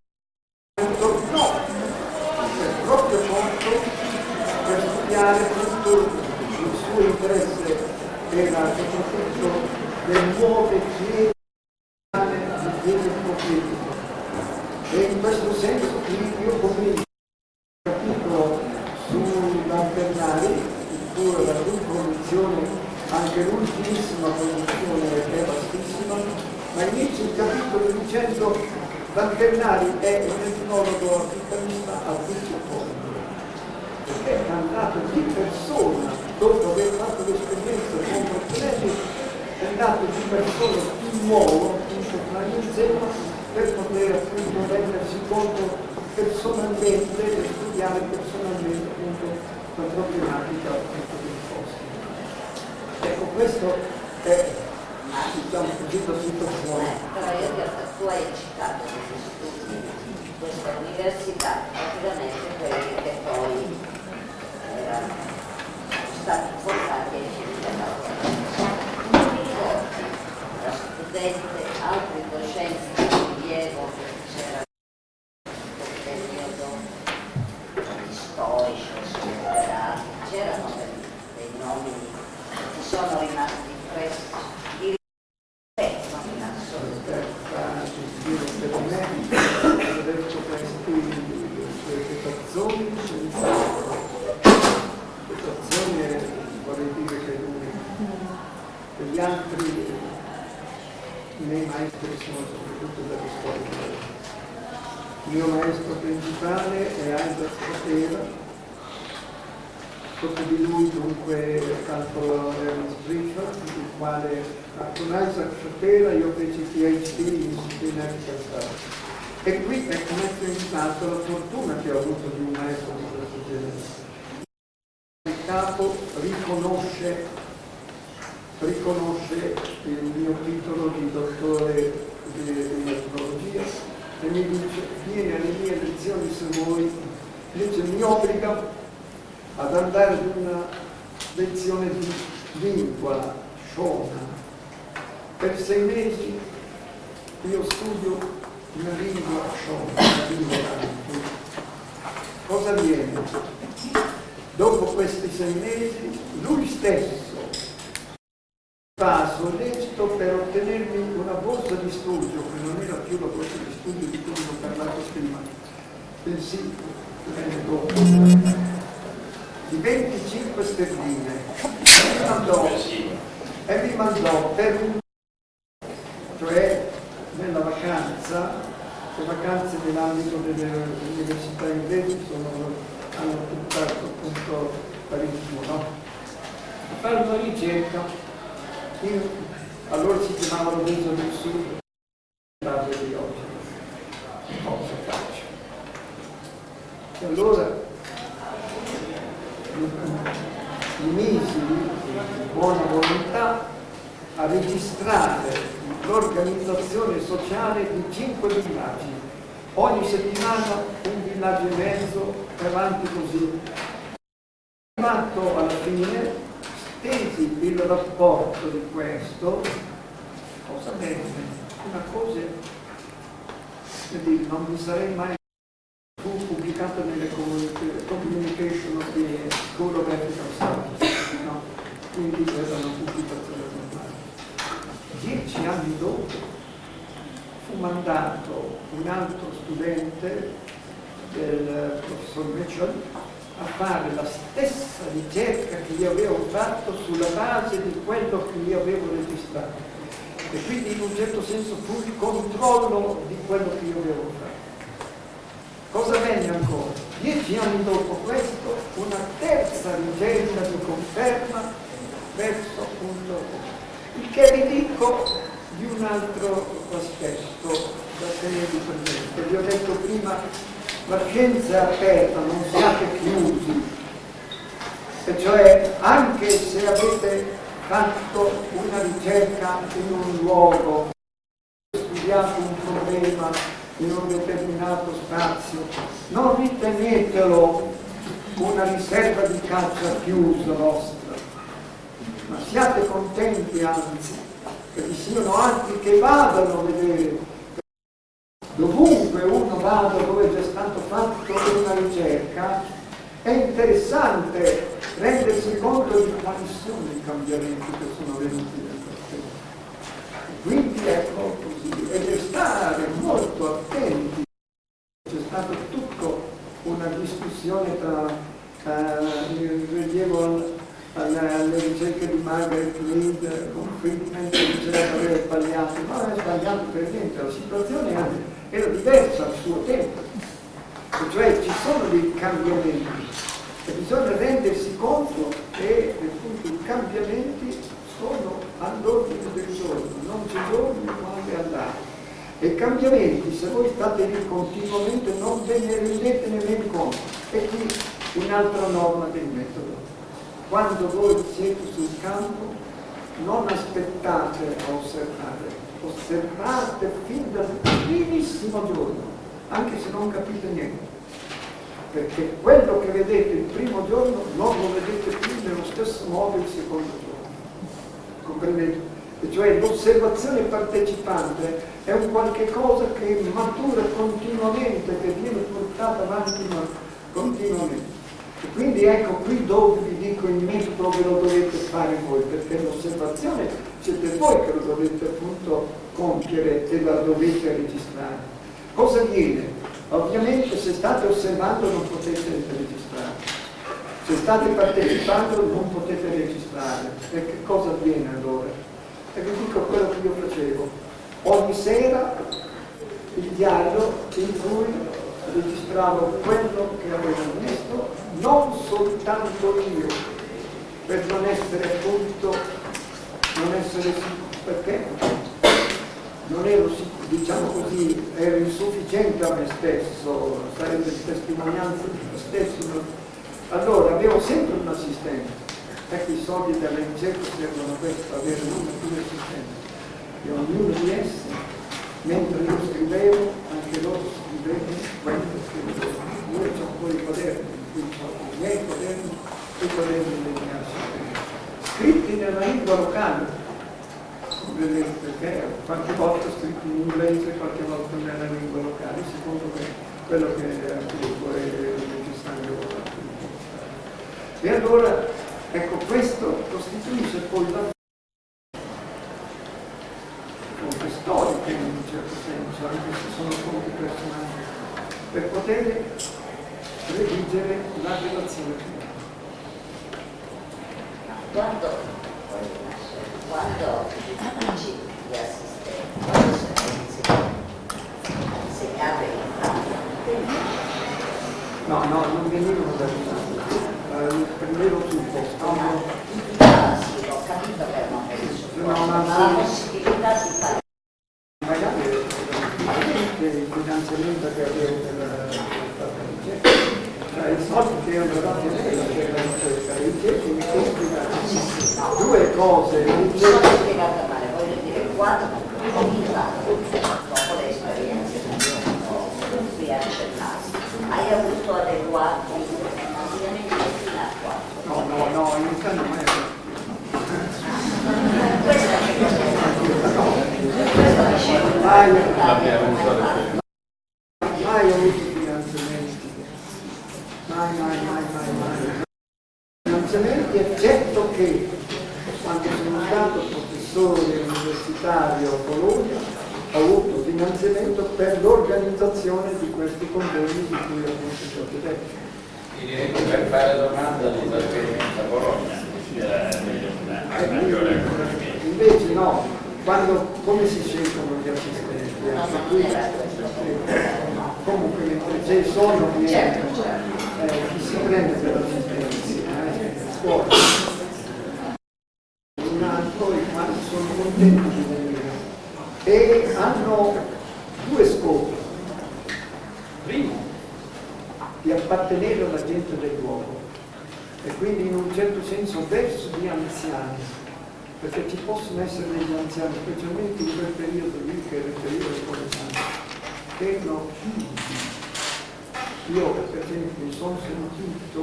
no, proprio contro per studiare tutto il suo interesse era soprattutto le nuove chiese di chiese profetiche e in questo senso io comincio un capitolo su Lanternari, la cui produzione, anche l'ultimissima produzione è vastissima, ma inizio il capitolo dicendo Lanternari è un etnologo africanista a tutto fondo, perché è andato di persona, dopo aver fatto l'esperienza con Rondinelli, è andato di persona in nuovo, appunto tra gli insieme, per poter appunto rendersi conto personalmente e studiare personalmente appunto la problematica appunto dei fossili. Ecco, questo è diciamo così la situazione. Però io tu hai citato questi studi, questa università, praticamente quelli che poi erano stati portati ai fini della ricordi da studente, altri docenti di rilievo, c'era il periodo storici, c'erano dei nomi che sono rimasti impressi di rispetto in assoluto. Per me, ho detto queste tazzoni, vorrei dire che lui gli altri miei maestri sono soprattutto delle scuole. Il mio maestro principale è Isaac Shapira, sotto di lui dunque calcolo Ernest Richard, il quale con Isaac Shapira io feci PhD in Genetic Studies. E qui è come è stata la fortuna che ho avuto di un maestro di questo genere. Il capo riconosce il mio titolo di dottore di astrologia e mi dice: vieni alle mie lezioni se vuoi. Invece mi obbliga ad andare ad una lezione di lingua shona. Per 6 mesi io studio una lingua shona, una lingua arabica. Cosa avviene? Dopo questi 6 mesi lui stesso va sollecito per ottenermi una borsa di studio, che non era più la borsa di studio di cui ho parlato prima, bensì di 25 sterline, e mi mandò per un, cioè nella vacanza, le vacanze nell'ambito delle università inglesi hanno tutt'altro appunto parecchio, no? A fare una ricerca. Allora si chiamavano Viso del Sud, base di oggi. Cosa faccio? E allora mi misi di buona volontà a registrare l'organizzazione sociale di 5 villaggi. Ogni settimana un villaggio e mezzo, e avanti così. Arrivato alla fine, stesi il rapporto di questo, cosa bene, una cosa, non mi sarei mai pubblicato nelle Communication of the School of Ethical Studies, no? Quindi era una pubblicazione normale. 10 anni dopo fu mandato un altro studente del professor Mitchell a fare la stessa ricerca che io avevo fatto sulla base di quello che io avevo registrato, e quindi in un certo senso fu il controllo di quello che io avevo fatto. Cosa venne ancora? 10 anni dopo questo, una terza ricerca di conferma verso appunto, il che vi dico di un altro aspetto da tenere presente. Vi ho detto prima, la scienza è aperta, non siate chiusi, e cioè anche se avete fatto una ricerca in un luogo, studiato un problema in un determinato spazio, non ritenetelo una riserva di caccia chiusa vostra, ma siate contenti anzi che vi siano altri che vadano a vedere. Dovunque uno vada dove è già stato fatto una ricerca, è interessante rendersi conto di quali sono i cambiamenti che sono venuti nel frattempo. Quindi ecco così, e restare molto attenti. C'è stata tutta una discussione tra il rilievo alle ricerche di Margaret Reed con Friedman, che diceva che aveva sbagliato. No, non è sbagliato per niente, la situazione era diversa al suo tempo, e cioè ci sono dei cambiamenti e bisogna rendersi conto che appunto i cambiamenti sono all'ordine del giorno, non c'è giorno quando andare. E i cambiamenti, se voi state lì continuamente, non ve ne rendete nemmeno conto. E qui un'altra norma del metodo. Quando voi siete sul campo, non aspettate a osservare. Osservate fin dal primissimo giorno, anche se non capite niente, perché quello che vedete il primo giorno non lo vedete più nello stesso modo il secondo giorno. Comprendete? E cioè l'osservazione partecipante è un qualche cosa che matura continuamente, che viene portata avanti continuamente. E quindi ecco qui dove vi dico il metodo ve lo dovete fare voi, perché l'osservazione siete voi che lo dovete appunto compiere e la dovete registrare. Cosa avviene? Ovviamente se state osservando non potete registrare, se state partecipando non potete registrare. E che cosa avviene allora? E vi dico quello che io facevo. Ogni sera il diario in cui registravo quello che avevo visto, non soltanto io, per non essere appunto, non essere sicuro, perché non ero sicuro, diciamo così, ero insufficiente a me stesso, sarebbe testimonianza di me stesso. Allora avevo sempre un assistente. Ecco, i soldi della ricerca servono a questo, avere uno o due assistenti. E ognuno di essi, mentre io scrivevo, anche loro scrivevano quello che scrivevo. Io ho un po' di quaderni, qui ho i miei quaderni e i quaderni dei miei assistenti. Scritti nella lingua locale, perché qualche volta scritti in inglese, qualche volta nella lingua locale, secondo me quello che appunto è necessario. E allora, ecco, questo costituisce poi la fonte storica in un certo senso, anche se sono fonti personali, per poter redigere la relazione finale. Quando dici di assistente, quando sono insegnate in Italia? No, non venivano da Milano, prendevo sul posto. Sì, ho capito che non è ma la possibilità di fare. Magari il finanziamento che avevo per la ricerca, cioè i soldi che erano dati a lei per la ricerca, la ricerca mi complica due cose. Mi sono spiegata male, voglio dire, quando in Italia, dopo le esperienze qui accennate, hai avuto adeguati finanziamenti fino a quanto? No, in Italia non è. Questa è che questo dicevo, Mai avuto finanziamenti, mai. Finanziamenti, eccetto che quando sono stato professore universitario a Bologna ho avuto finanziamento per l'organizzazione di questi convegni di cui appunto ti ho detto. Direi che per fare domanda di trasferimento a Bologna Invece no, come si scelgono gli assistenti? Comunque se sono chi si prende per l'assistenza? Scuola. Un altro i quali sono contenti di venire e hanno due scopi. Primo, di appartenere alla gente del luogo e quindi in un certo senso verso gli anziani, perché ci possono essere degli anziani, specialmente in quel periodo lì che era il periodo coloniale, che no. Io per esempio mi sono sentito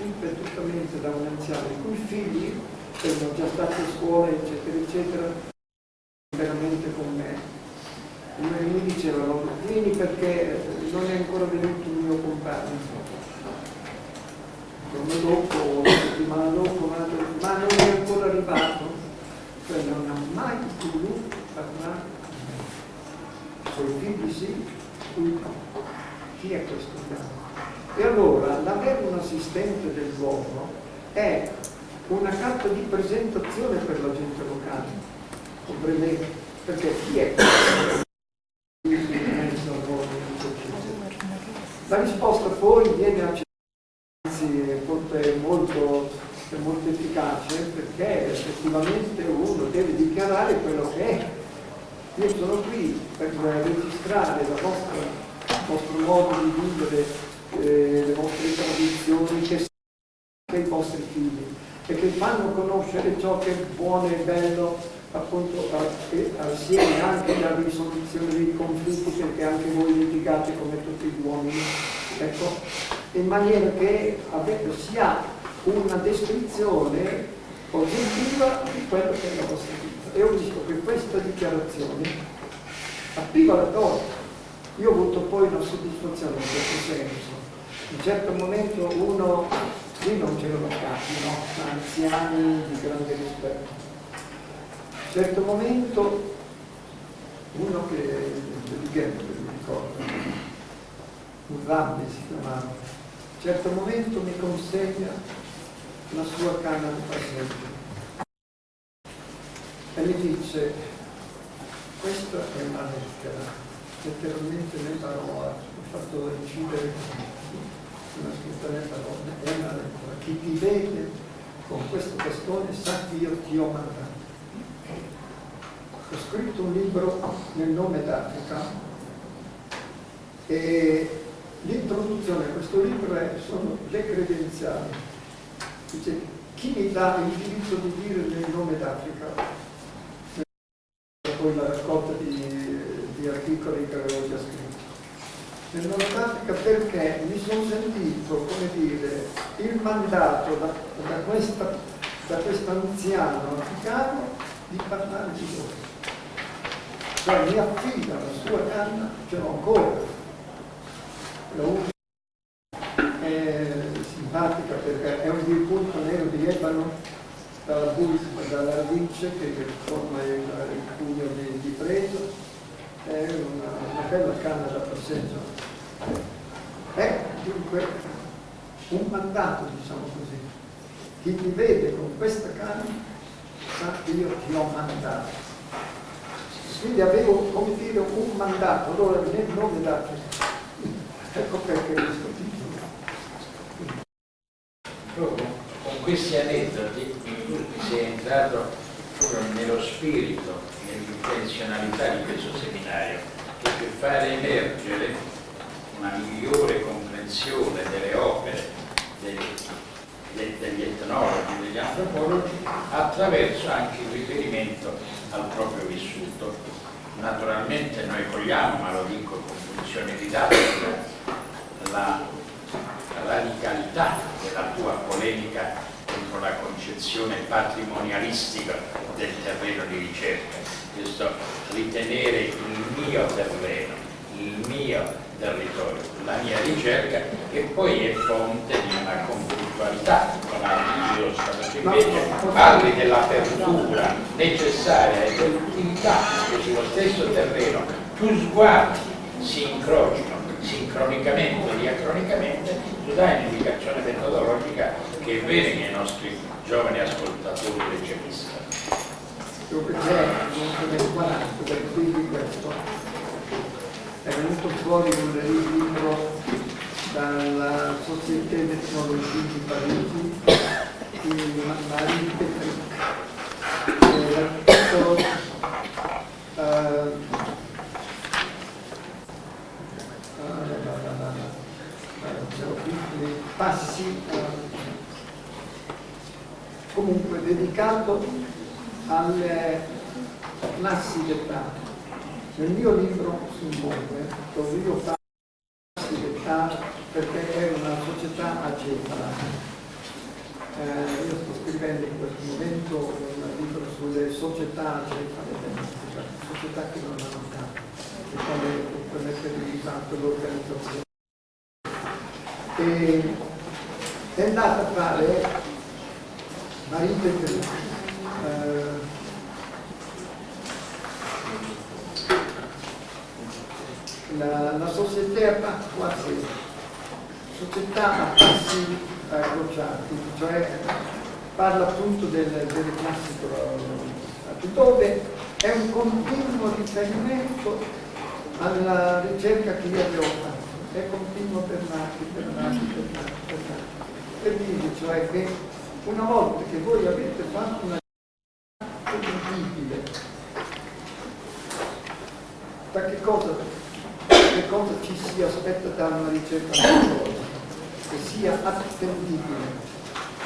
ripetutamente da un anziano i cui figli erano già stati a scuola eccetera veramente con me. E mi dicevano vieni perché non è ancora venuto il mio compagno. Il giorno dopo, la settimana dopo, ma non è ancora arrivato, cioè non ha mai voluto parlare. I suoi figli sì, lui no. Chi è questo uomo? E allora l'avere un assistente del luogo è una carta di presentazione per la gente locale, comprendete? Perché chi è questo? La risposta poi viene accettata, anzi è molto efficace, perché effettivamente uno deve dichiarare quello che è. Io sono qui per registrare il vostro modo di vivere, le vostre tradizioni, che sono i vostri figli e che fanno conoscere ciò che è buono e bello, appunto assieme anche alla risoluzione dei conflitti, perché anche voi litigate come tutti gli uomini, ecco, in maniera che si ha una descrizione oggettiva di quello che è la vostra vita. E ho visto che questa dichiarazione attiva la cosa. Io ho avuto poi una soddisfazione in questo senso. In un certo momento uno, qui non c'erano capi, no? Anziani di grande rispetto. In un certo momento uno che di Ghent, mi ricordo, un rabbi si chiamava, a un certo momento mi consegna la sua canna di passeggio. e mi dice: questa è una lettera, letteralmente le parole, ho fatto incidere una scritta nelle parole, è una lettera. Chi ti vede con questo bastone sa che io ti ho mandato. Ho scritto un libro nel nome d'Africa e l'introduzione a questo libro sono le credenziali. Dice: chi mi dà il diritto di dire nel nome d'Africa? Poi la raccolta di articoli che avevo già scritto. Nel nome d'Africa perché mi sono sentito, come dire, il mandato da questo anziano africano di parlare di loro. Cioè mi affida la sua canna, ce l'ho ancora. La uso, è simpatica perché è un punto nero di ebano dalla radice che forma il pugno di preso, è una bella canna da passeggio. È dunque un mandato, diciamo così. Chi ti vede con questa canna sa che io ti ho mandato. Quindi avevo, come dire, un mandato, allora nel nome d'Africa. Ecco perché questo titolo. Proprio con questi aneddoti in cui sei entrato proprio nello spirito, nell'intenzionalità di questo seminario, che per fare emergere una migliore comprensione delle opere degli etnologi, degli antropologi, attraverso anche il riferimento al proprio vissuto. Naturalmente noi cogliamo, ma lo dico con funzione didattica, la radicalità della tua polemica contro la concezione patrimonialistica del terreno di ricerca, questo ritenere il mio terreno, il mio territorio, la mia ricerca, che poi è fonte di una conflittualità con altri filosofi. Invece parli dell'apertura necessaria e dell'utilità che sullo stesso terreno più sguardi si incrocino sincronicamente o diacronicamente, tu dai un'indicazione metodologica che è bene che i nostri giovani ascoltatori recepiscano. Dunque c'è nel 40 per cui questo è venuto fuori un libro dalla Société d'Ethnologie di Parigi di Marie Petric, dal titolo passi, comunque dedicato alle classi d'età. Nel mio libro sul mondo, dove io parlo di classi d'età perché è una società acefala. Io sto scrivendo in questo momento un libro sulle società acefale, società che non hanno capo, e come è caratterizzata l'organizzazione. E è andata a fare Marie Petric, la società a passi crociati, cioè parla appunto delle classi dove è un continuo riferimento alla ricerca che io avevo fatto. È continuo per nati. Per dire, cioè che una volta che voi avete fatto una ricerca attendibile, da che cosa ci si aspetta da una ricerca antropologica? Che sia attendibile.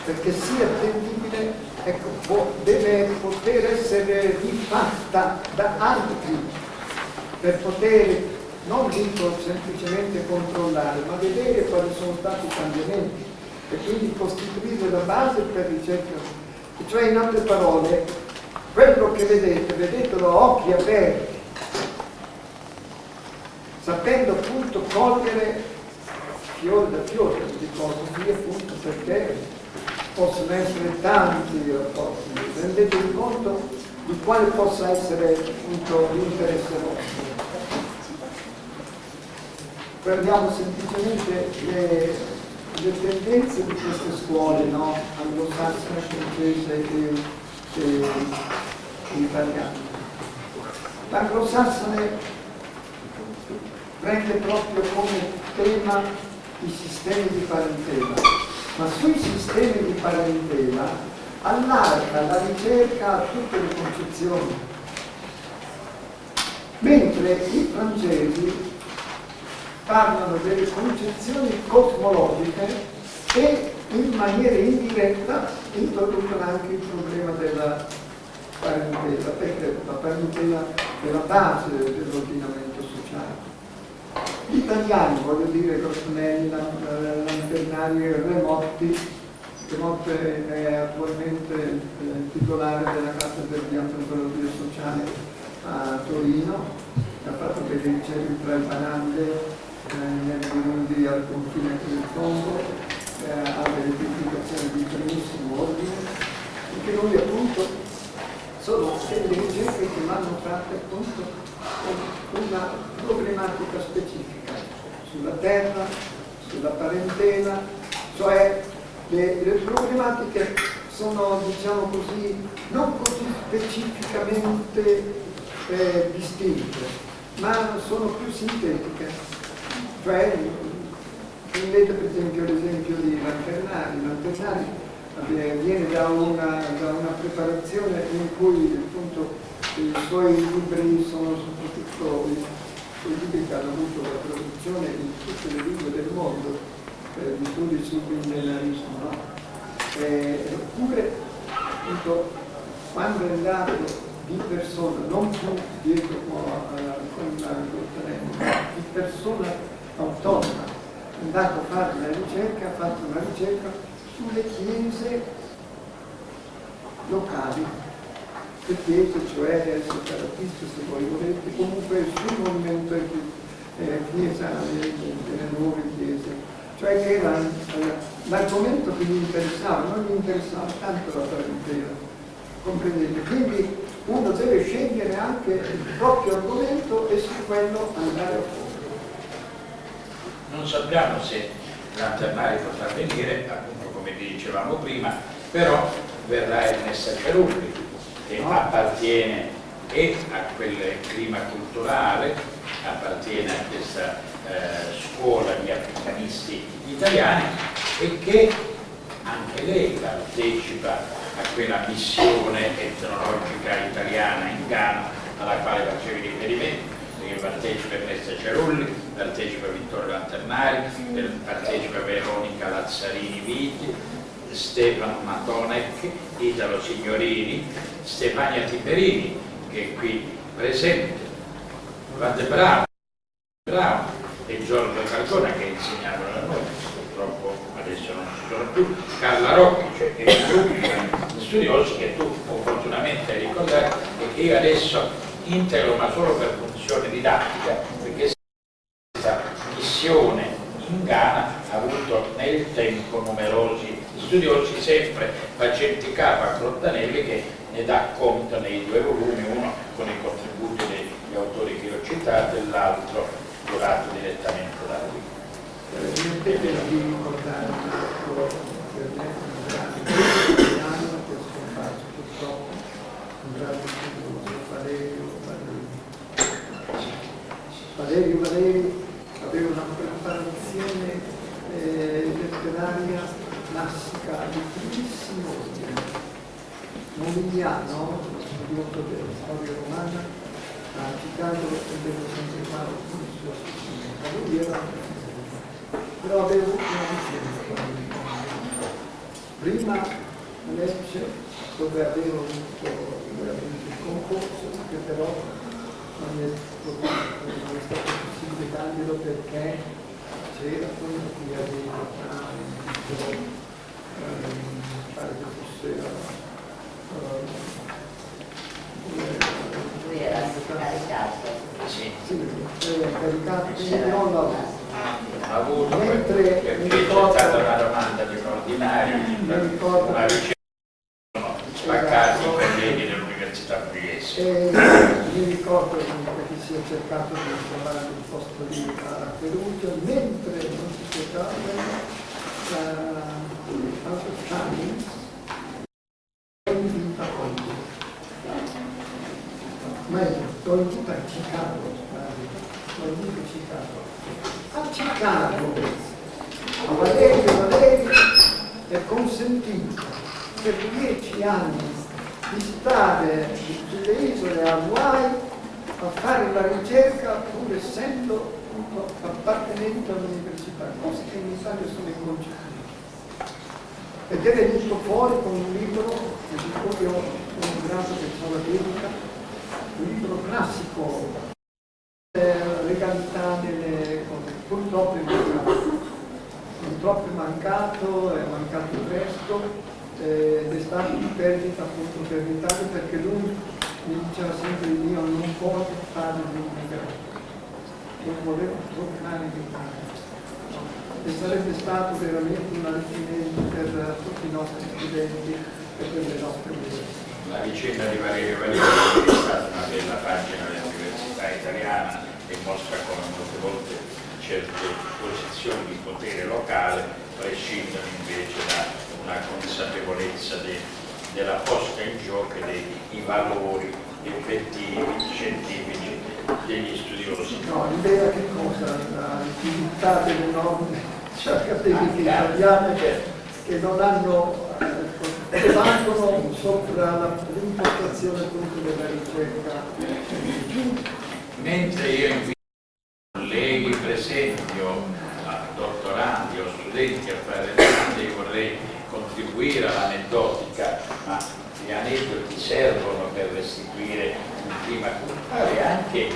Perché sia attendibile, ecco, deve poter essere rifatta da altri per poter non dico semplicemente controllare, ma vedere quali sono stati i cambiamenti e quindi costituire la base per ricerca. Cioè, in altre parole, quello che vedetelo a occhi aperti, sapendo appunto cogliere fiore da fiore di cose, appunto perché possono essere tanti rapporti, rendetevi conto di quale possa essere appunto l'interesse vostro. Prendiamo semplicemente le tendenze di queste scuole, no? Anglosassone, francese italiano. L'anglosassone prende proprio come tema i sistemi di parentela, ma sui sistemi di parentela allarga la ricerca a tutte le concezioni, mentre i francesi parlano delle concezioni cosmologiche e in maniera indiretta introducono anche il problema della parentela, perché la parentela è la base dell'ordinamento sociale. Gli italiani, voglio dire, Grosnelli, Lanternari e Remotti è attualmente titolare della cattedra di antropologia sociale a Torino, ha fatto delle ricerche tra il Banande nel Burundi al confine con il Congo, ha delle pubblicazioni di primissimo ordine, perché lui appunto sono delle ricerche che vanno fatte appunto con una problematica specifica sulla terra, sulla parentela, cioè le problematiche sono, diciamo così, non così specificamente distinte, ma sono più sintetiche. Cioè, prendete per esempio l'esempio di Lanternari. Lanternari viene da una preparazione in cui appunto i suoi libri sono soprattutto i libri che hanno avuto la traduzione in tutte le lingue del mondo, di studi sul millenarismo, no? Eppure appunto, quando è andato di persona, non più dietro con la Grottanelli, di persona autonoma, è andato a fare una ricerca, ha fatto una ricerca sulle chiese locali, le chiese, cioè separatiste se voi volete, comunque sul movimento chiesale, delle nuove chiese, cioè che era l'argomento che mi interessava, non mi interessava tanto la parentela, comprendete? Quindi uno deve scegliere anche il proprio argomento e su quello andare a fondo. Non sappiamo se Lanternari potrà venire, appunto come dicevamo prima, però verrà Ernesta Cerulli, che appartiene e a quel clima culturale, appartiene a questa scuola di africanisti italiani e che anche lei partecipa a quella missione etnologica italiana in Ghana alla quale facevi riferimento, perché partecipa Ernesta Cerulli, partecipa Vittorio Lanternari, partecipa Veronica Lazzarini Viti, Stefano Matonec, Italo Signorini, Stefania Tiberini, che è qui presente, Vande Bravo e Giorgio Carcona che insegnavano a noi, purtroppo adesso non ci sono più, Carla Rocchi, cioè che è un gruppo di studiosi che tu opportunamente hai ricordato e che io adesso integro ma solo per funzione didattica, perché questa missione in Ghana ha avuto nel tempo numerosi studiosi, sempre facenti capo a Grottanelli che ne dà conto nei due volumi, uno con i contributi degli autori che ho citato e l'altro curato direttamente da lui. Permettete di ricordare un altro per me un grande italiano che è scomparso purtroppo, un grande studioso, Valerio Valeri aveva una preparazione letteraria classica di primissimo ordine. Momigliano, studioso della storia romana, a Chicago lo spendeva sempre fare con il suo studio. Lui era però avevo avuto una licenza prima a Lecce, dove avevo avuto il concorso, che però non è stato possibile darglielo perché c'era quello che aveva pare che fosse lui era caricato. Sì, caricato, quindi non l'ho ha avuto mentre perché c'è stata una domanda di un ordinario, una ricerca sono spaccati i colleghi dell'Università Pugliese. Mi ricordo che si è cercato di trovare un posto lì a Perugia, mentre non si cercava l'altro Chani è in vinta l'ho veduta a Chicago, a Chicago, a Valerio è consentito per 10 anni visitare sulle isole Hawaii a fare la ricerca pur essendo appartenente all'università, cose che in Italia sono inconcepibili. Ed è venuto fuori con un libro, che io sono grato che c'è la dedica, un libro classico, legalità delle cose, purtroppo è mancato presto, ed è stato di perdita appunto per l'Italia, perché lui mi diceva sempre: io non voglio fare l'immigrato, non volevo tornare in Italia. E sarebbe stato veramente un arricchimento per tutti i nostri studenti e per le nostre università. La vicenda di Valerio Valerio è stata una bella pagina dell'università italiana e mostra come molte volte certe posizioni di potere locale prescindono invece da una consapevolezza della posta in gioco dei valori effettivi, scientifici degli studiosi. No, l'idea che cosa? La civiltà delle norme accademiche italiane che non hanno, che valgono sopra l'impostazione appunto della ricerca. Mentre io invito colleghi presenti o dottorandi o studenti a fare domande, io vorrei contribuire all'aneddotica, ma gli aneddoti servono per restituire un clima culturale anche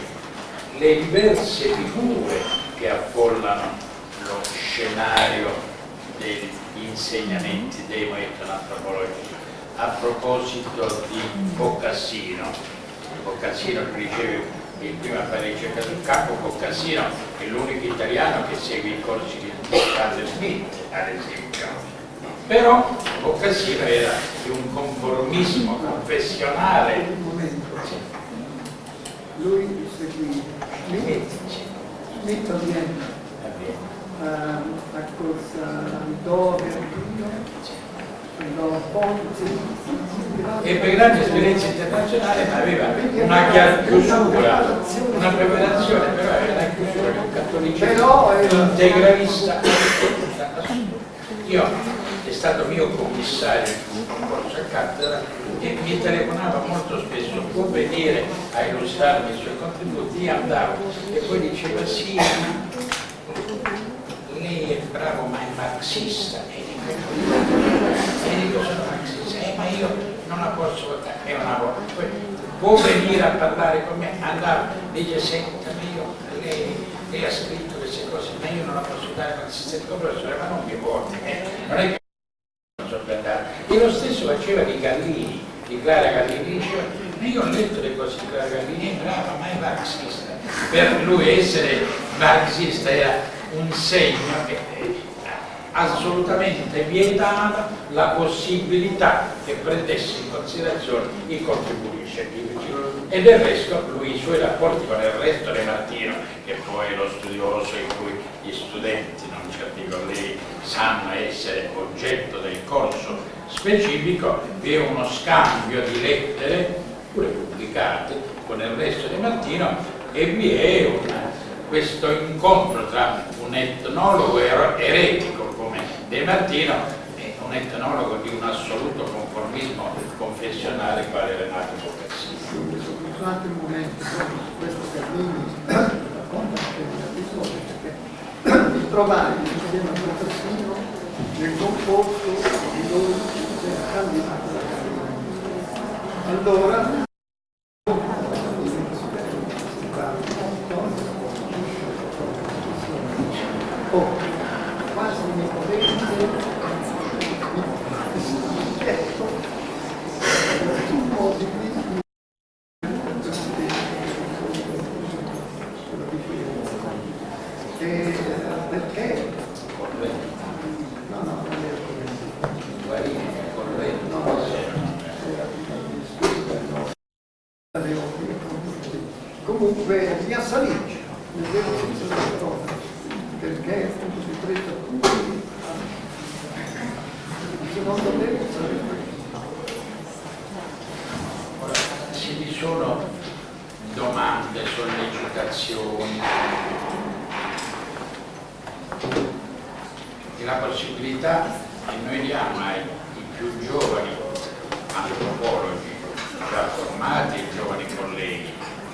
le diverse figure che affollano lo scenario degli insegnamenti demoetnoantropologici. A proposito di Boccassino che riceve il primo a fare ricerca sul campo, Boccassino è l'unico italiano che segue i corsi di Carl Smith, ad esempio. Però Boccassino era di un conformismo confessionale. Un momento. Lui seguì Smith a Vienna, a cosa andò a Ponzi, E per grande esperienza internazionale, ma aveva una chiusura, una preparazione, però aveva una chiusura con cattolicesimo integralista. Io è stato mio commissario in un concorso a cattedra e mi telefonava molto spesso: può venire a illustrarmi i suoi contributi? Io andavo e poi diceva: sì, lei è bravo ma è marxista. E dico: sono marxista, ma io non la posso votare, è una volta. Poi può venire a parlare con me? Andavo, dice: senta, lei ha scritto queste cose, ma io non la posso dare marxista. Dico: professore, ma non mi voti, non è che non so per andare. E lo stesso faceva di Gallini, di Clara Gallini, diceva: ma io ho letto le cose di Clara Gallini, è brava, ma è marxista. Per lui essere marxista era un segno che assolutamente vietava la possibilità che prendesse in considerazione i contributi scientifici. E del resto lui, i suoi rapporti con il resto De Martino, che poi è lo studioso in cui gli studenti, non certi colleghi, sanno essere oggetto del corso specifico, vi è uno scambio di lettere, pure pubblicate, con il resto De Martino, e vi è questo incontro tra un etnologo eretico come De Martino e un etnologo di un assoluto conformismo confessionale quale Renato Boccassino. Durante il momento questo Carlini racconta che mi trovai insieme a Boccassino nel concorso di lui del candidato alla Carlini. Allora quasi mi potete un po' di perché no, non è comunque mi assalice nel vero senso della parola, perché appunto si presta tutti secondo me sarebbe. Ora, se vi sono domande, sollecitazioni e la possibilità che noi diamo ai più giovani antropologi già formati e giovani colleghi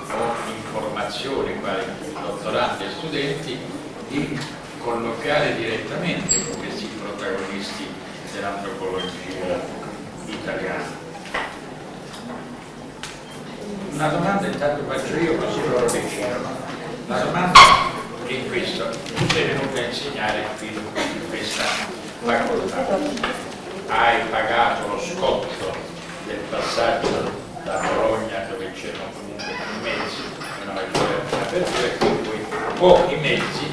o in formazione quali dottorandi e studenti di colloquiare direttamente con questi protagonisti dell'antropologia italiana. Una domanda intanto faccio io così loro decidono. La domanda è questa: tu sei venuto a insegnare qui in questa facoltà, hai pagato lo scotto del passaggio da Bologna dove c'erano comunque i mezzi, una maggiore apertura, e quindi pochi mezzi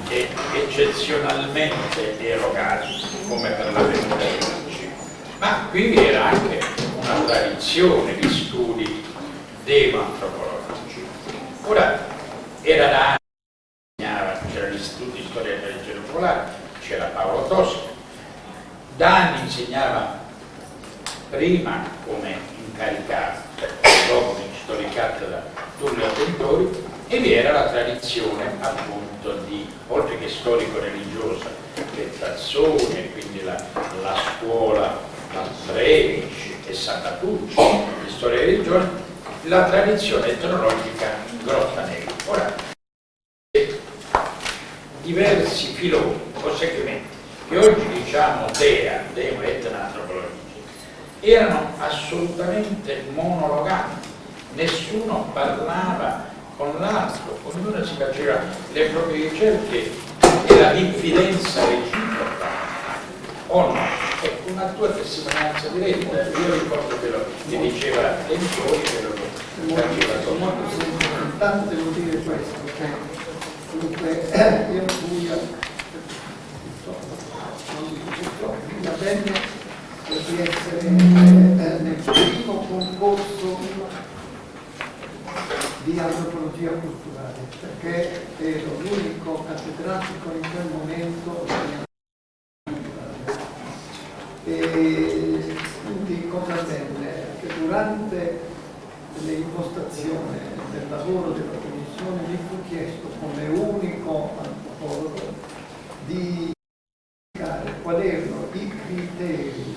e eccezionalmente erogati come per la venuta di Vinci. Ma qui era anche una tradizione di studi demoantropologici. Ora era da anni che c'erano gli studi di storia della religione popolare, c'era Paolo Tosca, da anni insegnava prima come incaricato, dopo storicato da Tullio Tentori, e vi era la tradizione appunto di, oltre che storico-religiosa, del Tazzone, quindi la scuola Maltrevich e Sant'Atucci di storia e religione, la tradizione etnologica Grottanegra. Ora, diversi filoni o segmenti che oggi diciamo demo etnoantropologici, erano assolutamente monologanti, nessuno parlava con l'altro, ognuno si faceva le proprie ricerche e la diffidenza reciproca. O no? Ecco, una tua testimonianza diretta, io ricordo quello che diceva Tentori, quello che faceva con Molto importante devo dire questo, che dunque io va bene di essere nel primo concorso di antropologia culturale, perché ero l'unico cattedratico in quel momento e quindi cosa avvenne? Che durante l'impostazione del lavoro della commissione mi fu chiesto come unico antropologo di indicare quali erano i criteri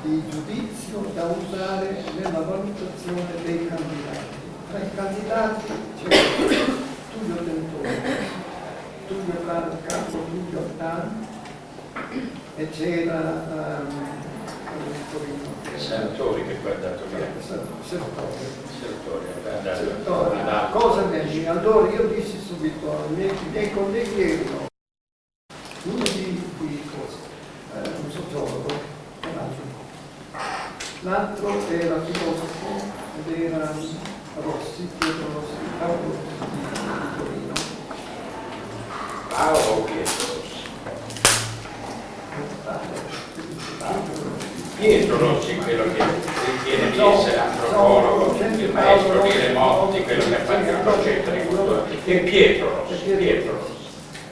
di giudizio da usare nella valutazione dei candidati. Tra i candidati c'era Tullio Tentori, Tullio Capo Tullio Artano, e c'era Sartori che poi è andato via. Sartori. Cosa avvenne? Allora io dissi subito ai miei colleghi erano uno di un sociologo e l'altro era filosofo ed era Rossi, Pietro Rossi, Paolo di Torino. Paolo Pietro Rossi. Pietro Rossi è quello che ritiene di essere antropologo, il maestro di Remotti, quello che ha fatto il progetto di cultura, e Pietro Rossi.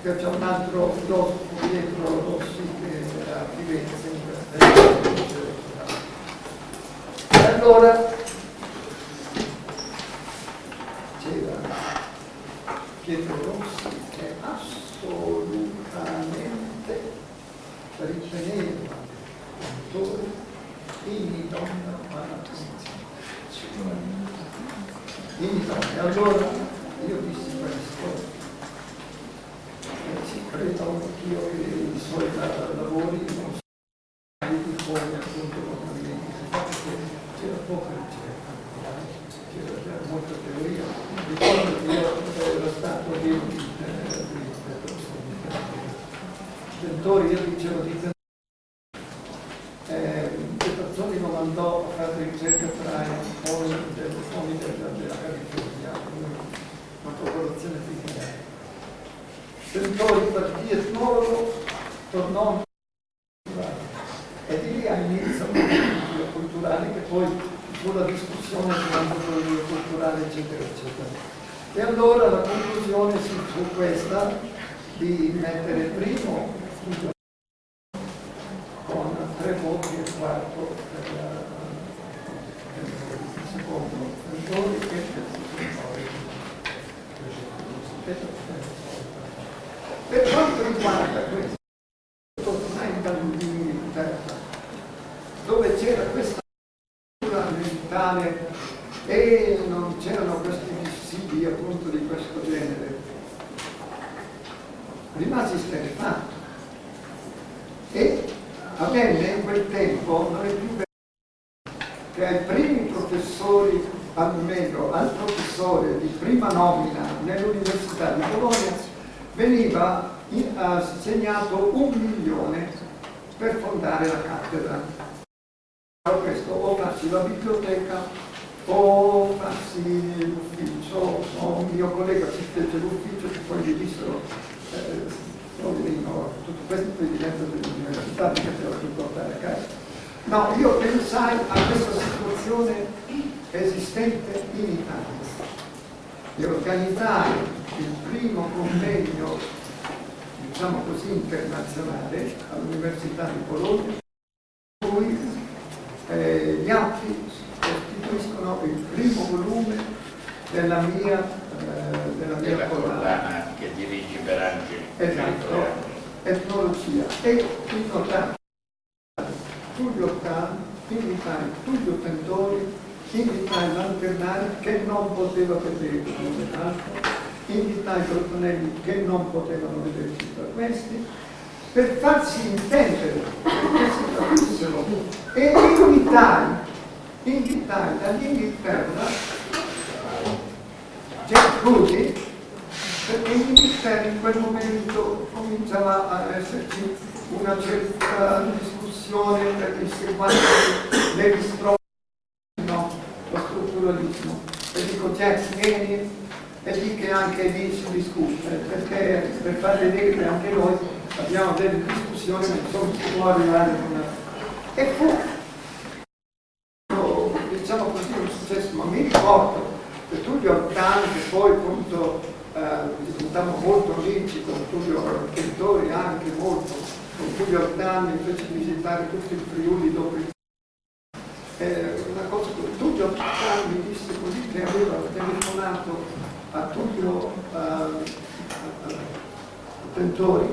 C'è un altro filosofo, Pietro Rossi, che era a Firenze. E allora c'era Pietro Rossi che assolutamente riteneva in donna alla posizione. E allora io dissi questo, ci credo anch'io che i suoi lavori non sono di come appunto normalmente si fa, perché c'era poca ricerca, c'era molta teoria. Ricordo che io ero stato di Tentori, io dicevo di Tazzoni lo mandò a fare ricerca tra i poli della California, una popolazione fisica. Tentori partì etnologo, tornò e di lì all'inizio l'antropologia culturale, che poi fu la discussione sull'antropologia culturale, eccetera, eccetera. E allora la conclusione fu questa, di mettere primo con 3 voti e 4 per il secondo Tentori, che guarda questo tormenta l'Inghilterra, dove c'era questa cultura mentale e non c'erano questi dissidi appunto di questo genere, rimasi sterefatto. E avvenne in quel tempo, non è più vero, che ai primi professori, almeno al professore di prima nomina nell'Università di Bologna, veniva assegnato 1 milione per fondare la cattedra. Questo o farsi la biblioteca o farsi l'ufficio, o un mio collega si fece l'ufficio che poi gli dissero tutto questo poi diventa dell'università perché te lo puoi portare a casa. No, io pensai a questa situazione esistente in Italia e organizzai il primo convegno, diciamo così, internazionale all'Università di Bologna, in cui gli atti costituiscono il primo volume della mia collana che dirigi per Angeli. Esatto, etnologia. E invitai Tullio Ottani, invitai Tullio Tentori, invitai Lanternari che non poteva vedere l'altro, invitai Grottonelli che non potevano vederci da questi, per farsi intendere, perché si capissero, e invitai dall'Inghilterra Jack Rudy, perché in Inghilterra in quel momento cominciava a esserci una certa discussione perché seguendo le no, lo strutturalismo. E dico Jack vieni e lì che anche lì si discute, perché per far vedere che anche noi abbiamo delle discussioni ma insomma si può arrivare a una... E fu, diciamo così, un successo, ma mi ricordo che Tullio Ottani, che poi appunto risultavamo molto amici con Tullio Tentori anche molto, con Tullio Ottani fece visitare tutto il Friuli dopo il... una cosa che Tullio Ottani mi disse così che aveva telefonato a Tullio Tentori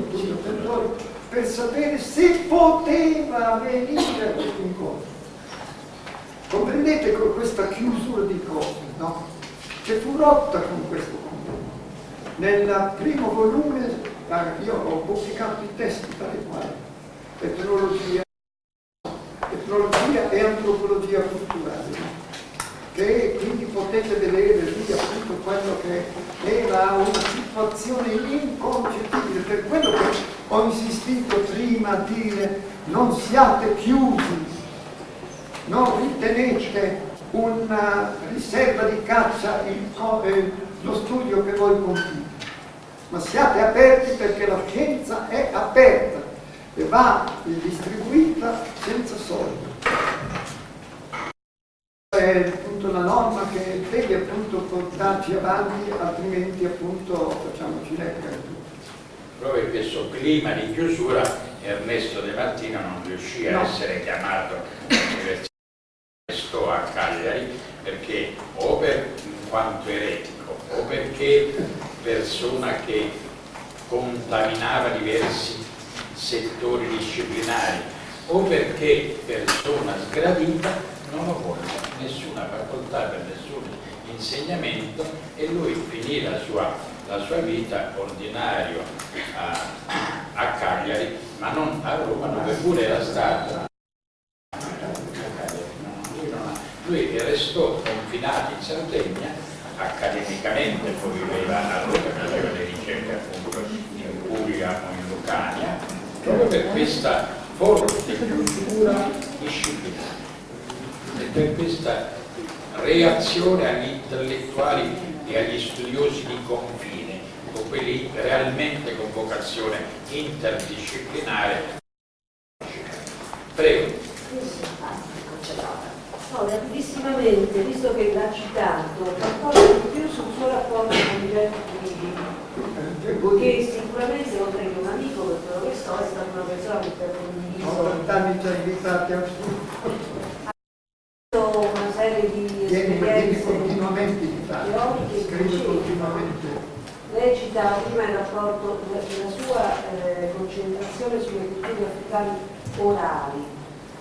per sapere se poteva venire a questo incontro. Comprendete con questa chiusura di cose, no? Che fu rotta con questo convegno. Nel primo volume io ho pubblicato i testi tali quali etnologia e antropologia culturale, no? Che quindi potete vedere lì appunto quello che era una situazione inconcepibile, per quello che ho insistito prima a dire non siate chiusi, non ritenete una riserva di caccia lo studio che voi compite, ma siate aperti perché la scienza è aperta e va distribuita senza soldi. È appunto la norma che deve appunto portarci avanti, altrimenti appunto facciamoci leggere tutto. Proprio in questo clima di chiusura Ernesto De Martino non riuscì a essere chiamato all'Università a Cagliari perché o in quanto eretico o perché persona che contaminava diversi settori disciplinari o perché persona sgradita non lo volle nessuna facoltà per nessun insegnamento e lui finì la sua vita ordinario a Cagliari, ma non a Roma, dove pure era stato. Lui restò confinato in Sardegna, accademicamente poi viveva a Roma, faceva le ricerche appunto in Puglia o in Lucania, proprio per questa forte cultura disciplinare e per questa reazione agli intellettuali e agli studiosi di confine, con quelli realmente con vocazione interdisciplinare. Prego. No, rapidissimamente, visto che l'ha citato, qualcosa di più sul suo rapporto con Jack Rudy, che sicuramente oltre che un amico, per quello che so, è stata una persona che per condiviso. 80 anni ci ha invitati a una serie di vieni esperienze continuamente in Italia, teoriche. scrive continuamente. Lei lei citava prima il rapporto, la sua concentrazione sulle culture africane orali,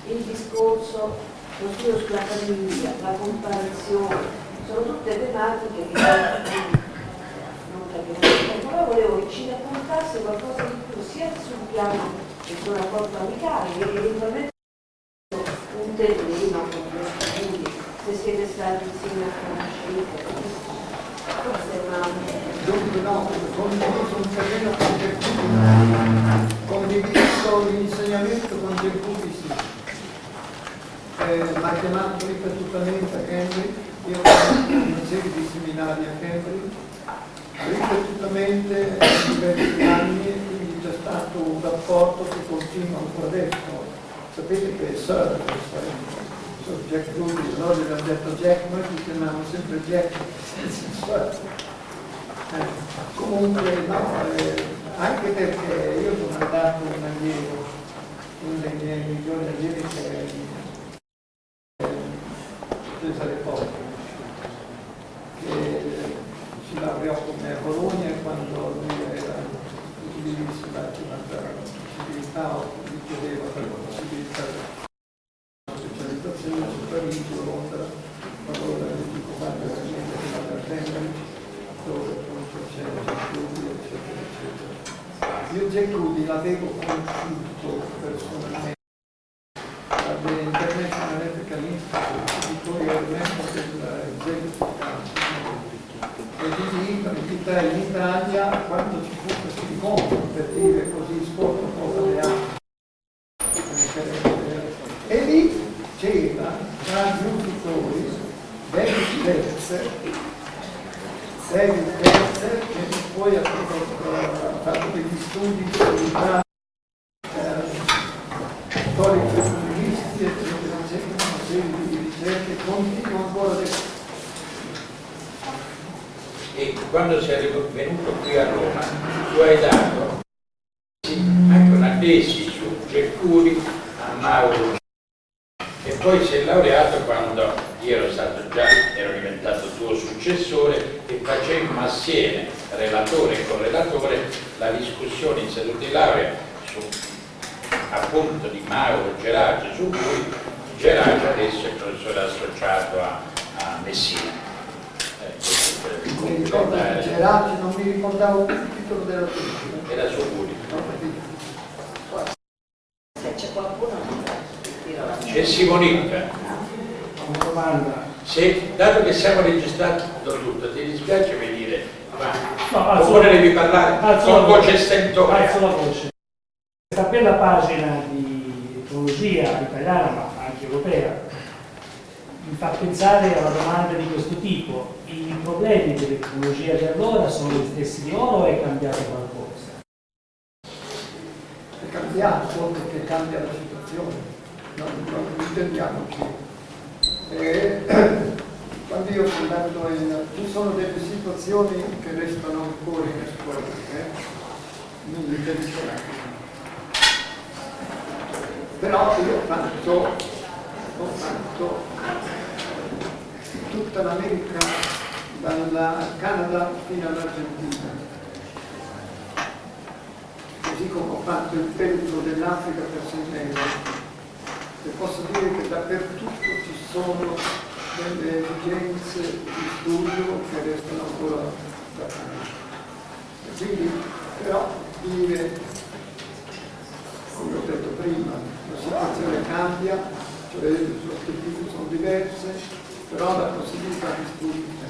il discorso, lo studio sulla famiglia, la comparazione, sono tutte tematiche che non capiamo. Però volevo che ci raccontasse qualcosa di più, sia sul piano del suo rapporto amicale, che eventualmente un terreno con questi studi, se siete stati insieme a conoscere. Forse è una... Dunque no, condiviso un terreno con Gertrudi, condiviso l'insegnamento con Gertrudi sì. Mi ha chiamato ripetutamente a Cambridge, io ho fatto una serie di seminari a Cambridge, ripetutamente in diversi anni, quindi c'è stato un rapporto che continua ancora adesso. Sapete che Sir Jack Ruby, loro gli hanno detto Jack, noi ci chiamiamo sempre Jack, comunque no, anche perché io sono andato un allievo, uno dei miei migliori allievi che è Cesare Poggio, che si laureò con me a Bologna quando lui era utilissima la possibilità o richiedeva per la possibilità specializzazione su Parigi, Londra, allora il comando della gente che vada a Cambridge, dove appunto c'è Gertrudi, eccetera, eccetera. Io Gertrudi l'avevo conosciuto personalmente all'International Ethical Institute, di cui ero membro dell'Executive Council. E di lì mi invitai in Italia quando ci fu questo incontro, per dire così, scorso cosa le altre. E lì c'era tra gli uditori David Betzer, che poi ha fatto degli studi sulla storia dei comunisti, eccetera, eccetera, una serie di ricerche, continua ancora adesso. E quando sei venuto qui a Roma, tu hai dato anche una tesi su Gertrudi a Mauro, e poi si è laureato quando io ero diventato tuo successore, e facemmo assieme, relatore e correlatore, la discussione in seduta di laurea su appunto di Mauro Gerace, su cui Gerace adesso è professore associato a Messina. Mi ricordo che Gerace, non mi ricordavo il titolo della tesi. Era su cui. Se c'è qualcuno C'è Simonetta. Una domanda. Se, dato che siamo registrati tutto, ti dispiace venire? Ma No, oppure devi parlare con voce stentorea? alzo la voce. Questa bella pagina di etnologia italiana, ma anche europea, mi fa pensare a una domanda di questo tipo. I problemi dell'etnologia di allora sono gli stessi di ora o è cambiato qualcosa? È cambiato, oltre che cambia la situazione. Non intendiamoci. Quando io sono andato ci sono delle situazioni che restano ancora inesplorate, non mi interessa. Però io ho fatto tutta l'America, dal Canada fino all'Argentina, così come ho fatto il periodo dell'Africa per 6 mesi. E posso dire che dappertutto ci sono delle esigenze di studio che restano ancora da fare. E quindi però dire, come ho detto prima, la situazione cambia, cioè le prospettive sono diverse, però la possibilità di studio c'è.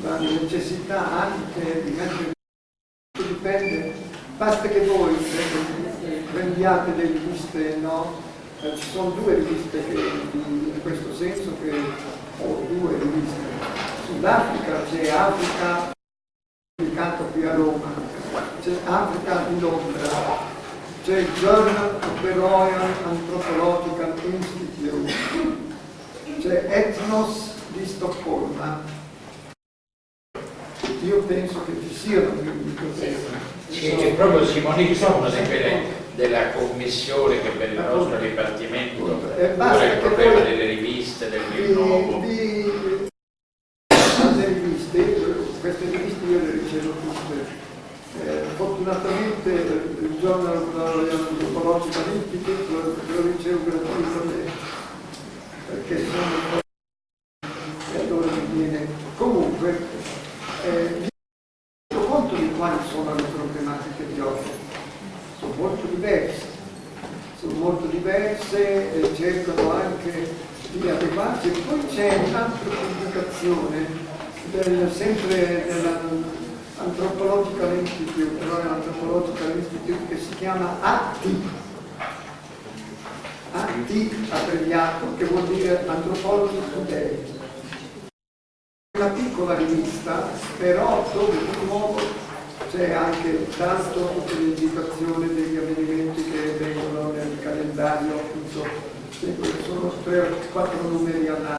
La necessità anche di mettere, dipende, basta che voi prendiate le riviste, no? Ci sono 2 riviste in questo senso, che ho 2 riviste. Sull'Africa c'è Africa, pubblicato qui a Roma, c'è Africa di Londra, c'è il Journal of the Royal Anthropological Institute, c'è Ethnos di Stoccolma. Io penso che ci siano Sì, è proprio Simonetta, una di quelle della commissione che per il nostro dipartimento pure il problema delle riviste, del rinnovo. Alle riviste, queste riviste io le ricevo tutte. Fortunatamente il Journal Anthropological Institute lo ricevo gratuitamente, perché sono e allora mi viene. Comunque, mi rendo conto di quali sono le problematiche di oggi. Sono molto diverse e cercano anche di adeguarsi. E poi c'è un'altra complicazione, sempre dell'Anthropological Institute, Royal Anthropological Institute, che si chiama ATI, abbreviato, che vuol dire Anthropology Today. Una piccola rivista, però dove di nuovo c'è anche tanto tutte le indicazioni degli avvenimenti che vengono nel calendario, appunto, sono 3 o 4 numeri all'anno.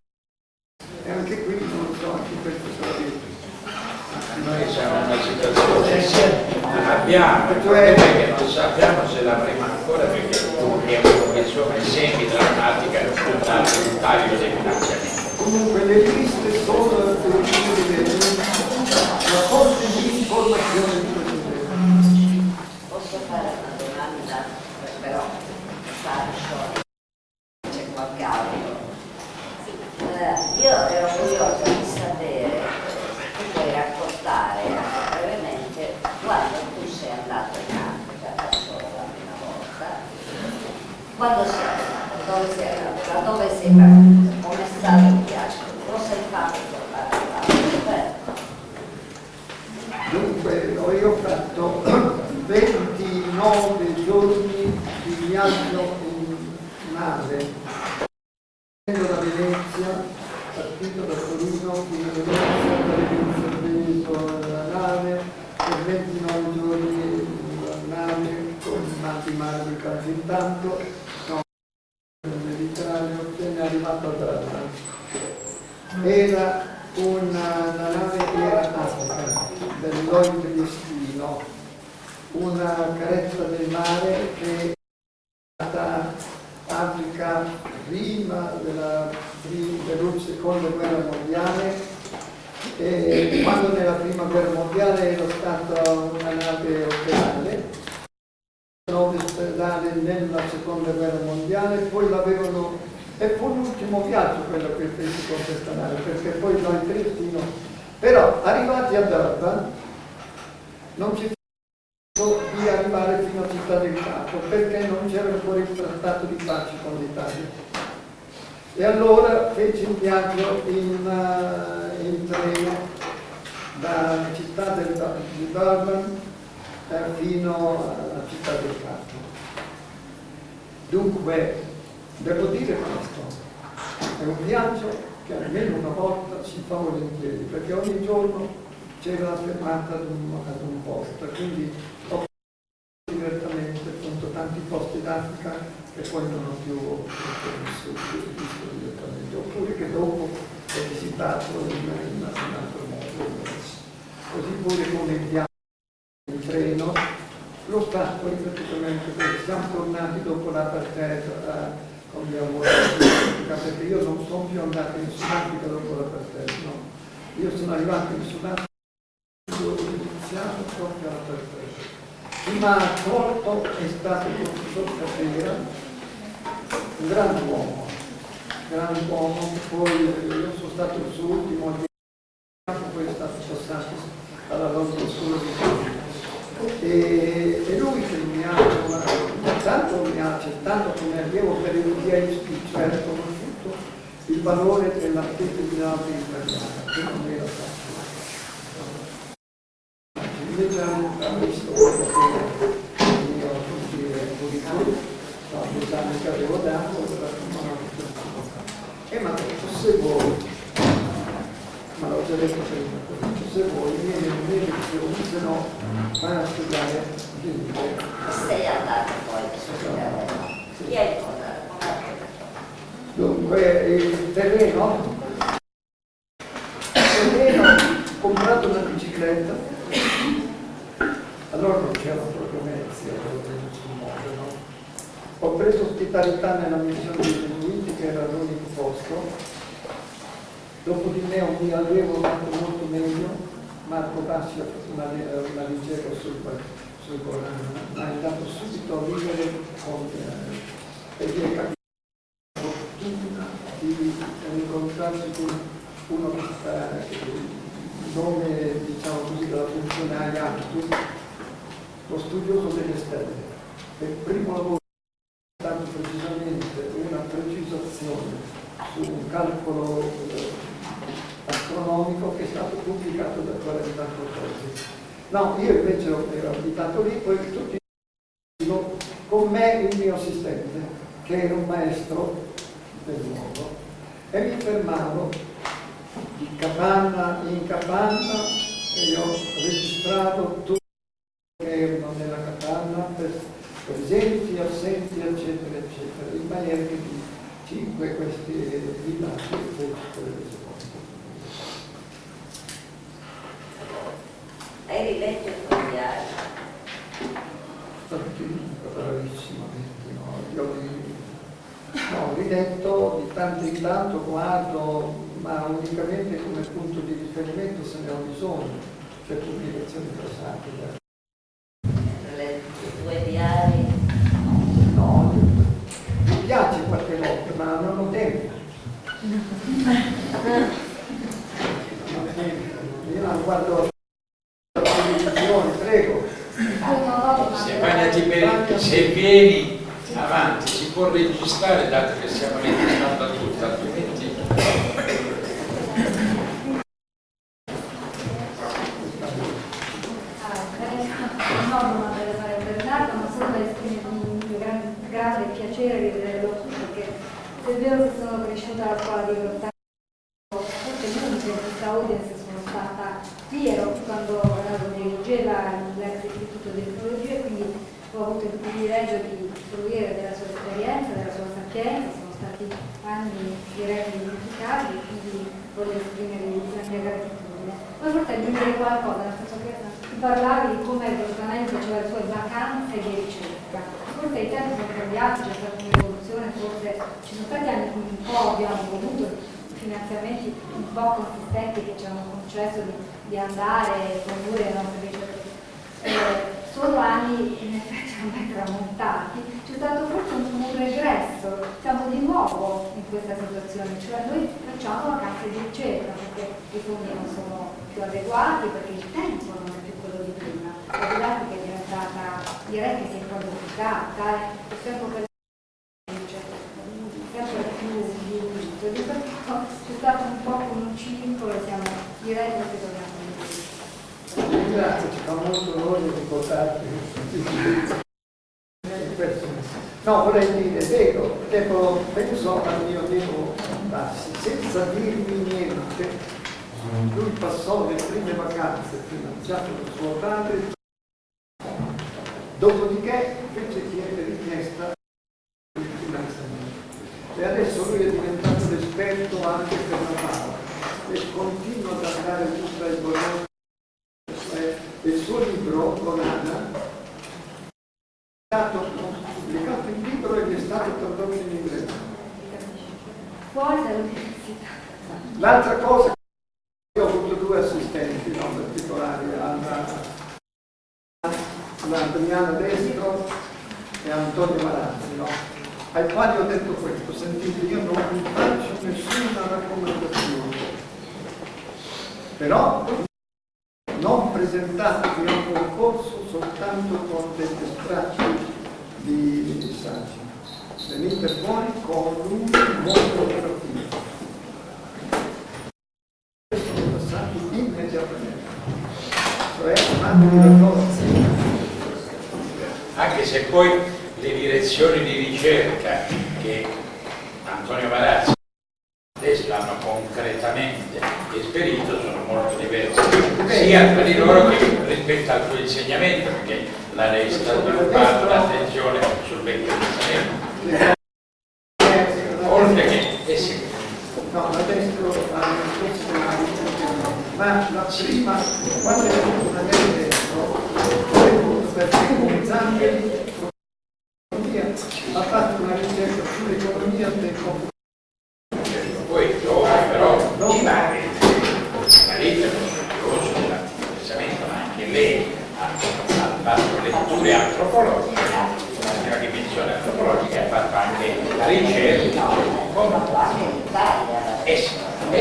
E anche qui non so, anche questo sarà detto. Noi siamo in una situazione, abbiamo, il problema è che non sappiamo se l'avremo ancora, perché abbiamo una condizione semi-drammatica risultata del taglio dei finanziamenti. Comunque le riviste sono una fonte di informazione di questo genere. Posso fare una domanda, però faccio, c'è qualche altro. Io ero curiosa di sapere, tu puoi raccontare anche brevemente quando tu sei andato in Africa da solo la prima volta, quando sei andato, dove sei andato, da dove sei partito, come è stato il viaggio, cosa hai fatto per Dunque, io ho fatto 29 giorni di viaggio in nave, da Venezia, partito da Torino fino a Venezia, da Venezia venuto alla nave, per 29 giorni in nave, con tanti mari di caso intanto, nel Mediterraneo, se ne è arrivato a Darna. Era una nave che era Africa, del Lloyd Triestino, una carezza del mare che è stata Africa prima della seconda guerra mondiale, e quando nella prima guerra mondiale era stata una nave ospedale, nella seconda guerra mondiale, poi l'avevano, e fu l'ultimo viaggio quello che feci con questa nave, perché poi noi Triestino, però arrivati a Durban non ci fu di arrivare fino a Città del Capo, perché non c'era ancora il trattato di pace con l'Italia. E allora feci un viaggio in treno da Città di Durban fino a Città del Capo. Dunque, devo dire questo, è un viaggio che almeno una volta si fa volentieri, perché ogni giorno c'era la fermata ad un posto, quindi ho direttamente appunto tanti posti d'Africa che poi non ho più visto direttamente, oppure che dopo ho visitato in altro modo. Così pure con il viaggio in treno l'ho fatto ripetutamente, perché siamo tornati dopo l'apartheid con mia moglie, perché io non sono più andato in Sudafrica dopo l'apartheid, no. Io sono arrivato in Sudafrica ho iniziato proprio all'apartheid. Chi mi ha accolto è stato il professor Capera, un grande uomo, poi io sono stato il suo ultimo anno, poi è stato passato alla London School di Studio. E lui che mi ha accettato come allievo per il PhD, cioè ha riconosciuto il valore dell'artigianato italiana, che non era facile. Invece hanno visto quello che io curriculum, no, 2 anni che avevo dato, e mi ha detto, se vuoi, ma l'ho già detto prima, se vuoi vieni in lezioni, se no vai a studiare lingue. sei andato poi a studiare? Chi hai incontrato? Dunque il terreno, ho comprato una bicicletta, allora non c'erano proprio mezzi, in nessun modo, no? Ho preso ospitalità nella missione dei Gesuiti, che era l'unico posto. Dopo di me un mio allievo fatto molto meglio, mi Marco Bassi ha fatto una ricerca sul Corano, ma è andato subito a vivere con e gli è capitato la fortuna di incontrarsi con uno che sta il nome, diciamo così, della funzione Ayatollah, lo studioso delle stelle. E il primo lavoro è stato precisamente una precisazione su un calcolo astronomico che è stato pubblicato da 44 tesi. No, io invece ero abitato lì, poi tutti con me il mio assistente, che era un maestro del luogo, e mi fermavo di capanna in capanna e io registravo tutti che erano nella capanna, presenti, assenti, eccetera, eccetera, in maniera che di 5 questi villaggi fossero. Hai riletto il tuo diario? Bravissimamente, no? Io ho riletto di tanto in tanto, guardo, ma unicamente come punto di riferimento se ne ho bisogno, cioè pubblicazioni passate. I tuoi diari? No, mi piace qualche volta, ma non ho tempo. Non ho tempo. Io non guardo la televisione, prego. Se vieni avanti si può registrare, dato che siamo registrando a tutto, altrimenti non deve fare Bernardo, ma solo per esprimere un mio grande piacere di vederlo qui, perché se è vero che sono cresciuta alla scuola di Grottaglia, forse l'unica in questa audience sono stata qui, ero quando dirigeva l'ex istituto di etnologia, quindi ho avuto il privilegio di fruire della sua esperienza, della sua sapienza, sono stati anni direi dimenticabili, quindi voglio esprimere la mia gratitudine. Poi forse aggiungere qualcosa, nel senso che parlavi di come Grottaglia faceva le sue vacanze di ricerca. Forse i tempi sono cambiati, c'è stata un'evoluzione, forse ci sono stati anni in cui un po' abbiamo avuto finanziamenti un po' consistenti che ci hanno concesso di andare e condurre le nostre ricerche. Sono anni in effetti ormai tramontati, c'è stato forse un regresso, siamo di nuovo in questa situazione, cioè noi facciamo vacanze di ricerca perché i fondi non sono più adeguati, perché il tempo non è più quello di prima, la didattica è diventata, direi che si è qualificata, il tempo per sempre più diluito, di perché c'è stato un po' come un circolo e siamo diretti che dobbiamo vedere. Grazie, ci fa molto onore ricordarti. No, vorrei dire, penso al mio tempo Bassi, senza dirmi niente, lui passò le prime vacanze finanziate da suo padre, dopodiché fece chiedere richiesta di finanziamento. E adesso lui è diventato l'esperto anche per la parola e continua ad andare tutta il Bologna. Il suo libro, Conana, è stato pubblicato in libro e gli è stato tradotto in inglese. Fuori dall'università. L'altra cosa, io ho avuto 2 assistenti, no, particolari, Adriano Destro e Antonio Marazzi, no, ai quali ho detto questo: sentite, io non vi faccio nessuna raccomandazione, però non presentatevi a un concorso soltanto con degli stracci di saggi. Venite fuori con un molto operativo. Sono passati immediatamente. Cioè, mandi la forza. anche se poi le direzioni di ricerca che Antonio Marazzi adesso hanno concretamente esperito sono molto diverse, sia tra di loro che rispetto al tuo insegnamento, perché la lei sta sviluppando l'attenzione sul vecchio insegnamento. Oltre che sì. No, adesso ma la prima, quando è venuto da me dentro, è venuto perché con Zanghelli ha fatto una ricerca sull'economia del computer. Poi dopo però ci va, marito, antropologica, nella dimensione antropologica è fatta anche la ricerca. No, anche in Italia.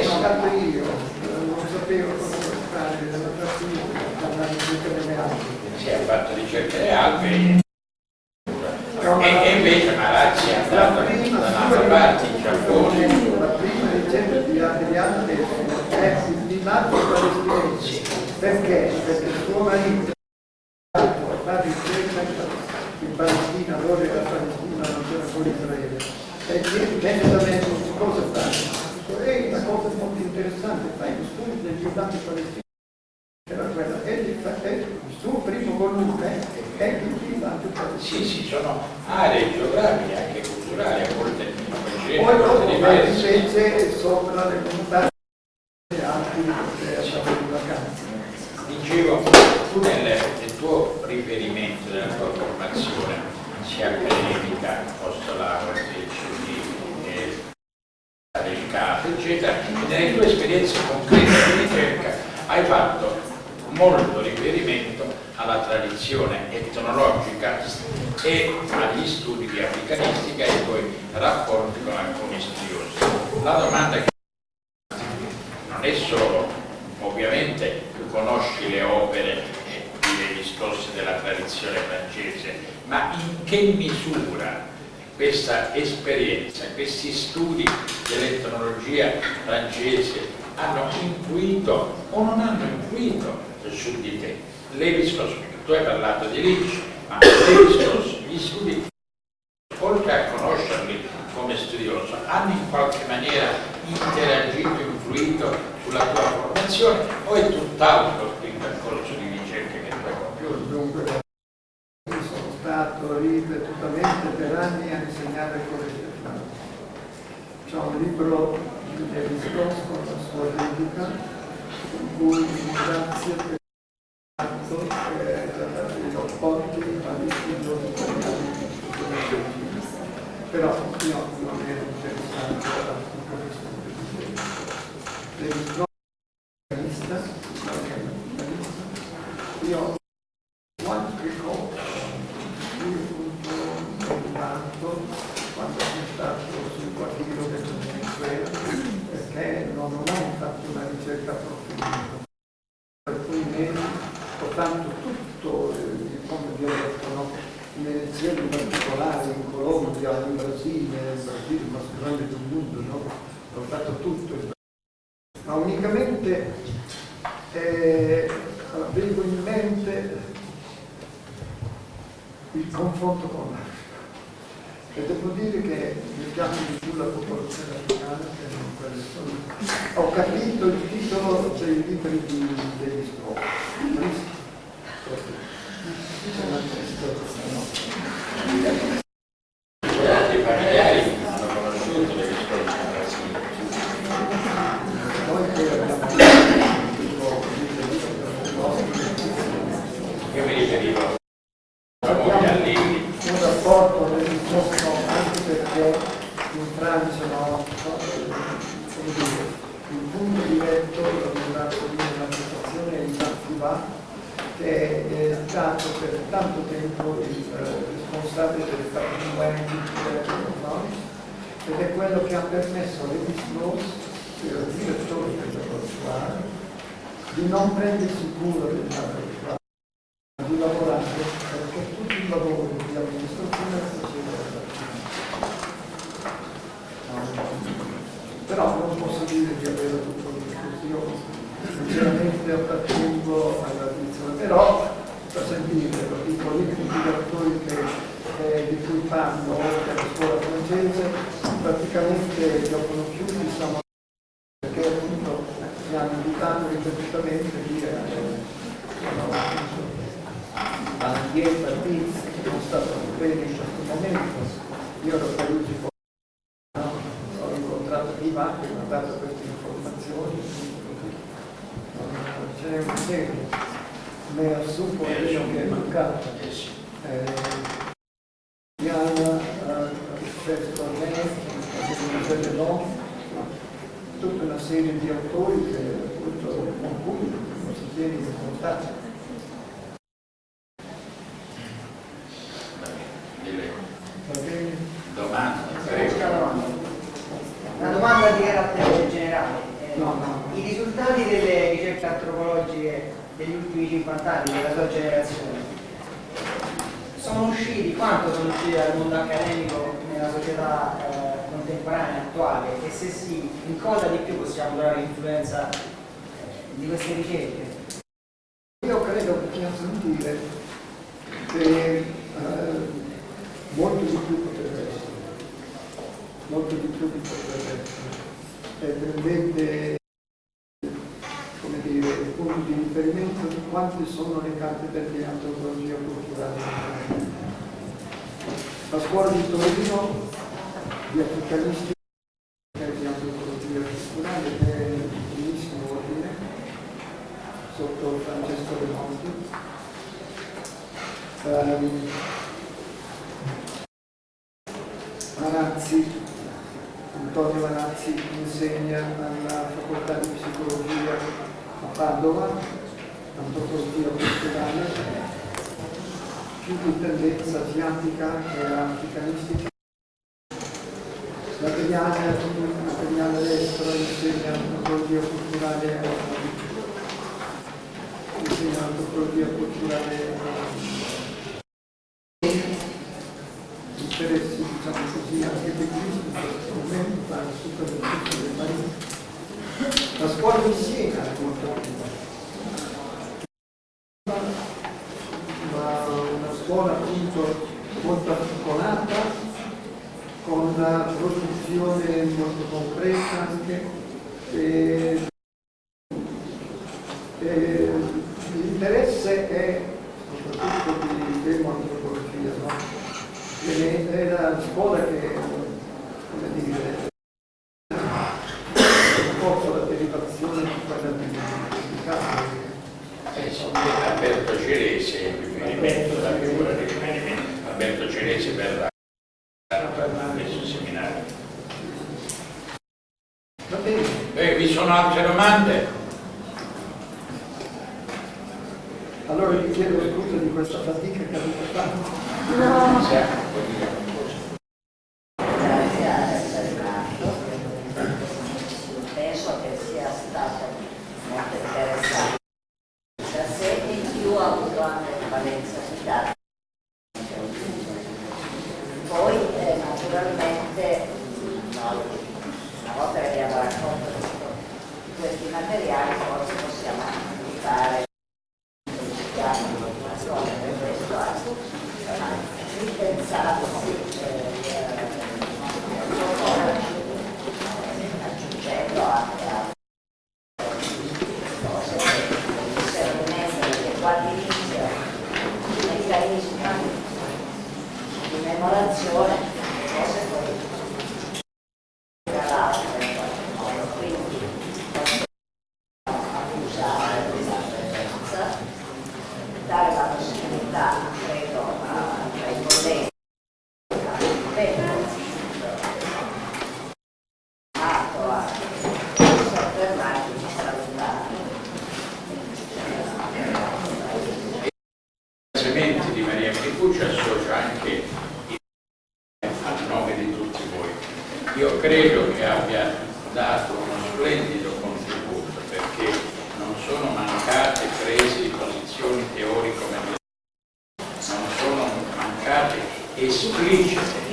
Sono stato io, non sapevo cosa fare della trazione, parlare di ricerca delle Alpi. Si è fatto ricerca delle Alpi e invece Marazzi è andato da un'altra parte, in Giappone. La prima ricerca degli Alpi è di Marco palestinesi. Perché? Perché suo marito a fare ricerca in Palestina, allora era Palestina, non c'era ancora Israele. E venne da me cosa fare? E una cosa molto interessante, fai lo studio degli giganti palestinesi. Era quella, e il suo primo volume è il gigante palestinese. Sì, sono aree geografiche, anche culturali, a volte Poi dopo diverse. invece sopra le montagne alti dove abbiamo le vacanze. Dicevo, tu nel tuo riferimento, nella tua formazione, sia accademica, post-laurea, del caso, eccetera, e nelle tue esperienze concrete di ricerca hai fatto molto riferimento alla tradizione etnologica e agli studi di africanistica e i tuoi rapporti con alcuni studiosi. La domanda che non è solo, ovviamente, tu conosci le opere e i discorsi della tradizione francese, ma in che misura questa esperienza, questi studi dell'etnologia francese hanno influito o non hanno influito su di te? Lévi-Strauss, tu hai parlato di Lynch, ma Lévi-Strauss, gli studi, oltre a conoscerli come studioso, hanno in qualche maniera interagito, influito sulla tua formazione o è tutt'altro il percorso di ricerca che tu hai compiuto? Dunque, sono stato ripetutamente per anni a insegnare il collegio di Francia. C'è un libro di Lévi-Strauss con la sua dedica, in cui ringrazio per il fatto che gli rapporti agli studiosi italiani. Però io non ero interessato a tutto questo tipo. Lévi-Strauss è io qualche cosa quando sono stato sul quartiere del Venezuela, perché non ho fatto una ricerca approfondita. Per alcuni mesi ho fatto tutto, come vi ho detto, no? In Venezuela in particolare, in Colombia, in Brasile, ma sicuramente del mondo, no? Ho fatto tutto. Ma unicamente avevo in mente il confronto con l'Africa. E devo dire che mettiamo di più la popolazione africana che non quelle sono. Ho capito il titolo dei libri degli Strauss. C'è una tristezza, no? I familiari hanno conosciuto le risposte in Brasile. Noi che abbiamo Io mi riferivo un rapporto religioso anche perché in Francia no, come dire, il punto diretto della situazione in Zanzibar, che è stato per tanto tempo il responsabile del patrimonio, no? Ed è quello che ha permesso a Lévi-Strauss, il direttore del laboratorio, di non prendersi cura del laboratorio, di lavorare, perché tutto il lavoro di amministrazione lo faceva però non posso dire di avere avuto un'iscrizione, sinceramente appartengo alla tradizione, però per sentire, i politici direttori di cui parlo della scuola francese, praticamente li ho conosciuti, perché appunto mi hanno invitato ripetutamente lì all'Andietta, lì, sono stato bene in questo momento, io ero Parigi, ho incontrato Diva che mi ha dato queste informazioni, ce n'è una serie, mi ha assunto quello che è mancato. Diana, Francesco Arnè, tutta una serie di autori che appunto con cui non si tiene in contatto. antropologiche degli ultimi 50 anni, della sua generazione, sono usciti, quanto sono usciti dal mondo accademico nella società contemporanea attuale, e se sì, in cosa di più possiamo trovare l'influenza di queste ricerche? Io credo che bisogna sentire che molto di più potrebbe essere, molto di più potrebbe essere, prendete, come dire, punti di riferimento di quante sono le cattedre di antropologia culturale. La scuola di Torino di africanisti e di antropologia culturale è in primissimo ordine, sotto Francesco De Monti. Manazzi, Antonio Manazzi insegna alla facoltà di psicologia a Padova, antropologia culturale, più di tendenza asiatica e africanistica. L'Ateniana Destro insegna antropologia culturale interessi, diciamo così, anche tecnici, strumenti, fanno super del marino. La scuola di Siena è molto attiva, ma una scuola appunto molto articolata, con una produzione molto concreta anche. L'interesse è soprattutto di demoantropologia, no? È la scuola che, come dire, un po' la derivazione di quella di Alberto Ceresi, riferimento da figura di riferimento. Alberto Ceresi verrà questo seminario. Va bene. Vi sono altre domande? Allora vi chiedo scusa di questa fatica che avete fatto. Grazie a essere nato. Penso che sia stato molto interessante. Da sé in più ha avuto anche una valenza didattica. Poi naturalmente noi, una volta che abbiamo raccolto questi materiali, forse possiamo aiutare ripensato aggiungendo anche cose che servono in essere, che quando inizia il meccanismo di memorazione, cose poi calate in qualche modo, quindi accusare questa presenza, dare la possibilità, credo, ai colleghi a soffermarsi di salutare. I ringraziamenti di Maria Menicucci associo anche al nome di tutti voi. Io credo che abbia dato uno splendido contributo, perché non sono mancate prese di posizioni teorico-metodiche, non sono mancate esplicite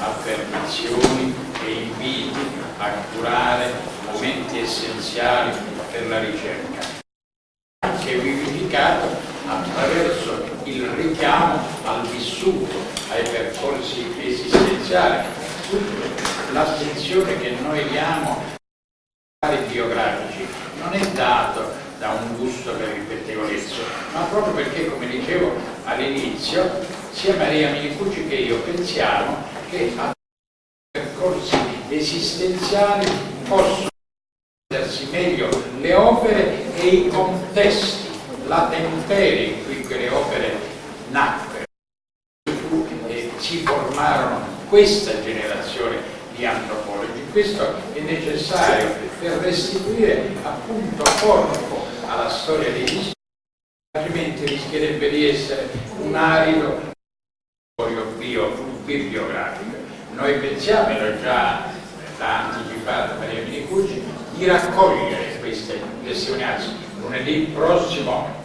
affermazioni e inviti a curare momenti essenziali per la ricerca, anche vivificato attraverso il richiamo al vissuto, ai percorsi esistenziali, l'attenzione che noi diamo ai biografici non è dato da un gusto per il pettegolezzo, ma proprio perché, come dicevo all'inizio, sia Maria Menicucci che io pensiamo che a percorsi esistenziali possono rendersi meglio le opere e i contesti, la temperie in cui quelle opere nacquero e si formarono questa generazione di antropologi. Questo è necessario per restituire appunto corpo alla storia dei discorsi, altrimenti rischierebbe di essere un arido bibliografico. Noi pensiamo, e l'ho già anticipato Maria Menicucci, di raccogliere queste testimonianze lunedì prossimo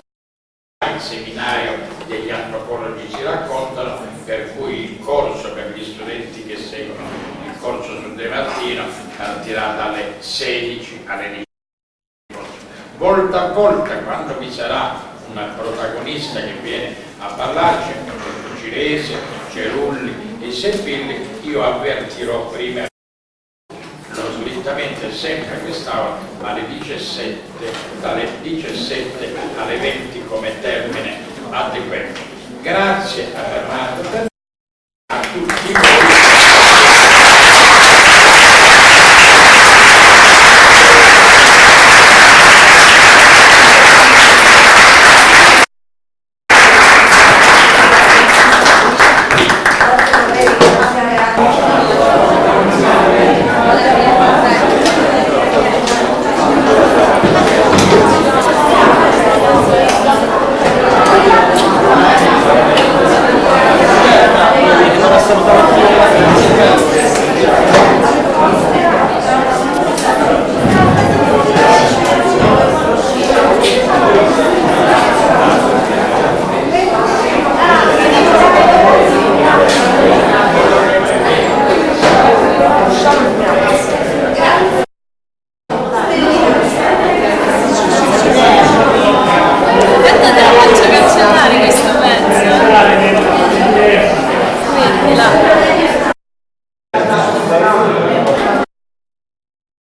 il seminario degli antropologi si raccontano, per cui il corso per gli studenti che seguono il corso su De Martino partirà dalle 16 alle 18. Volta a volta, quando vi sarà un protagonista che viene a parlarci, Cirese, Cerulli e Servilli, io avvertirò prima lo slittamento è sempre a quest'ora alle 17, dalle 17 alle 20 come termine adeguato. Grazie a Bernardo.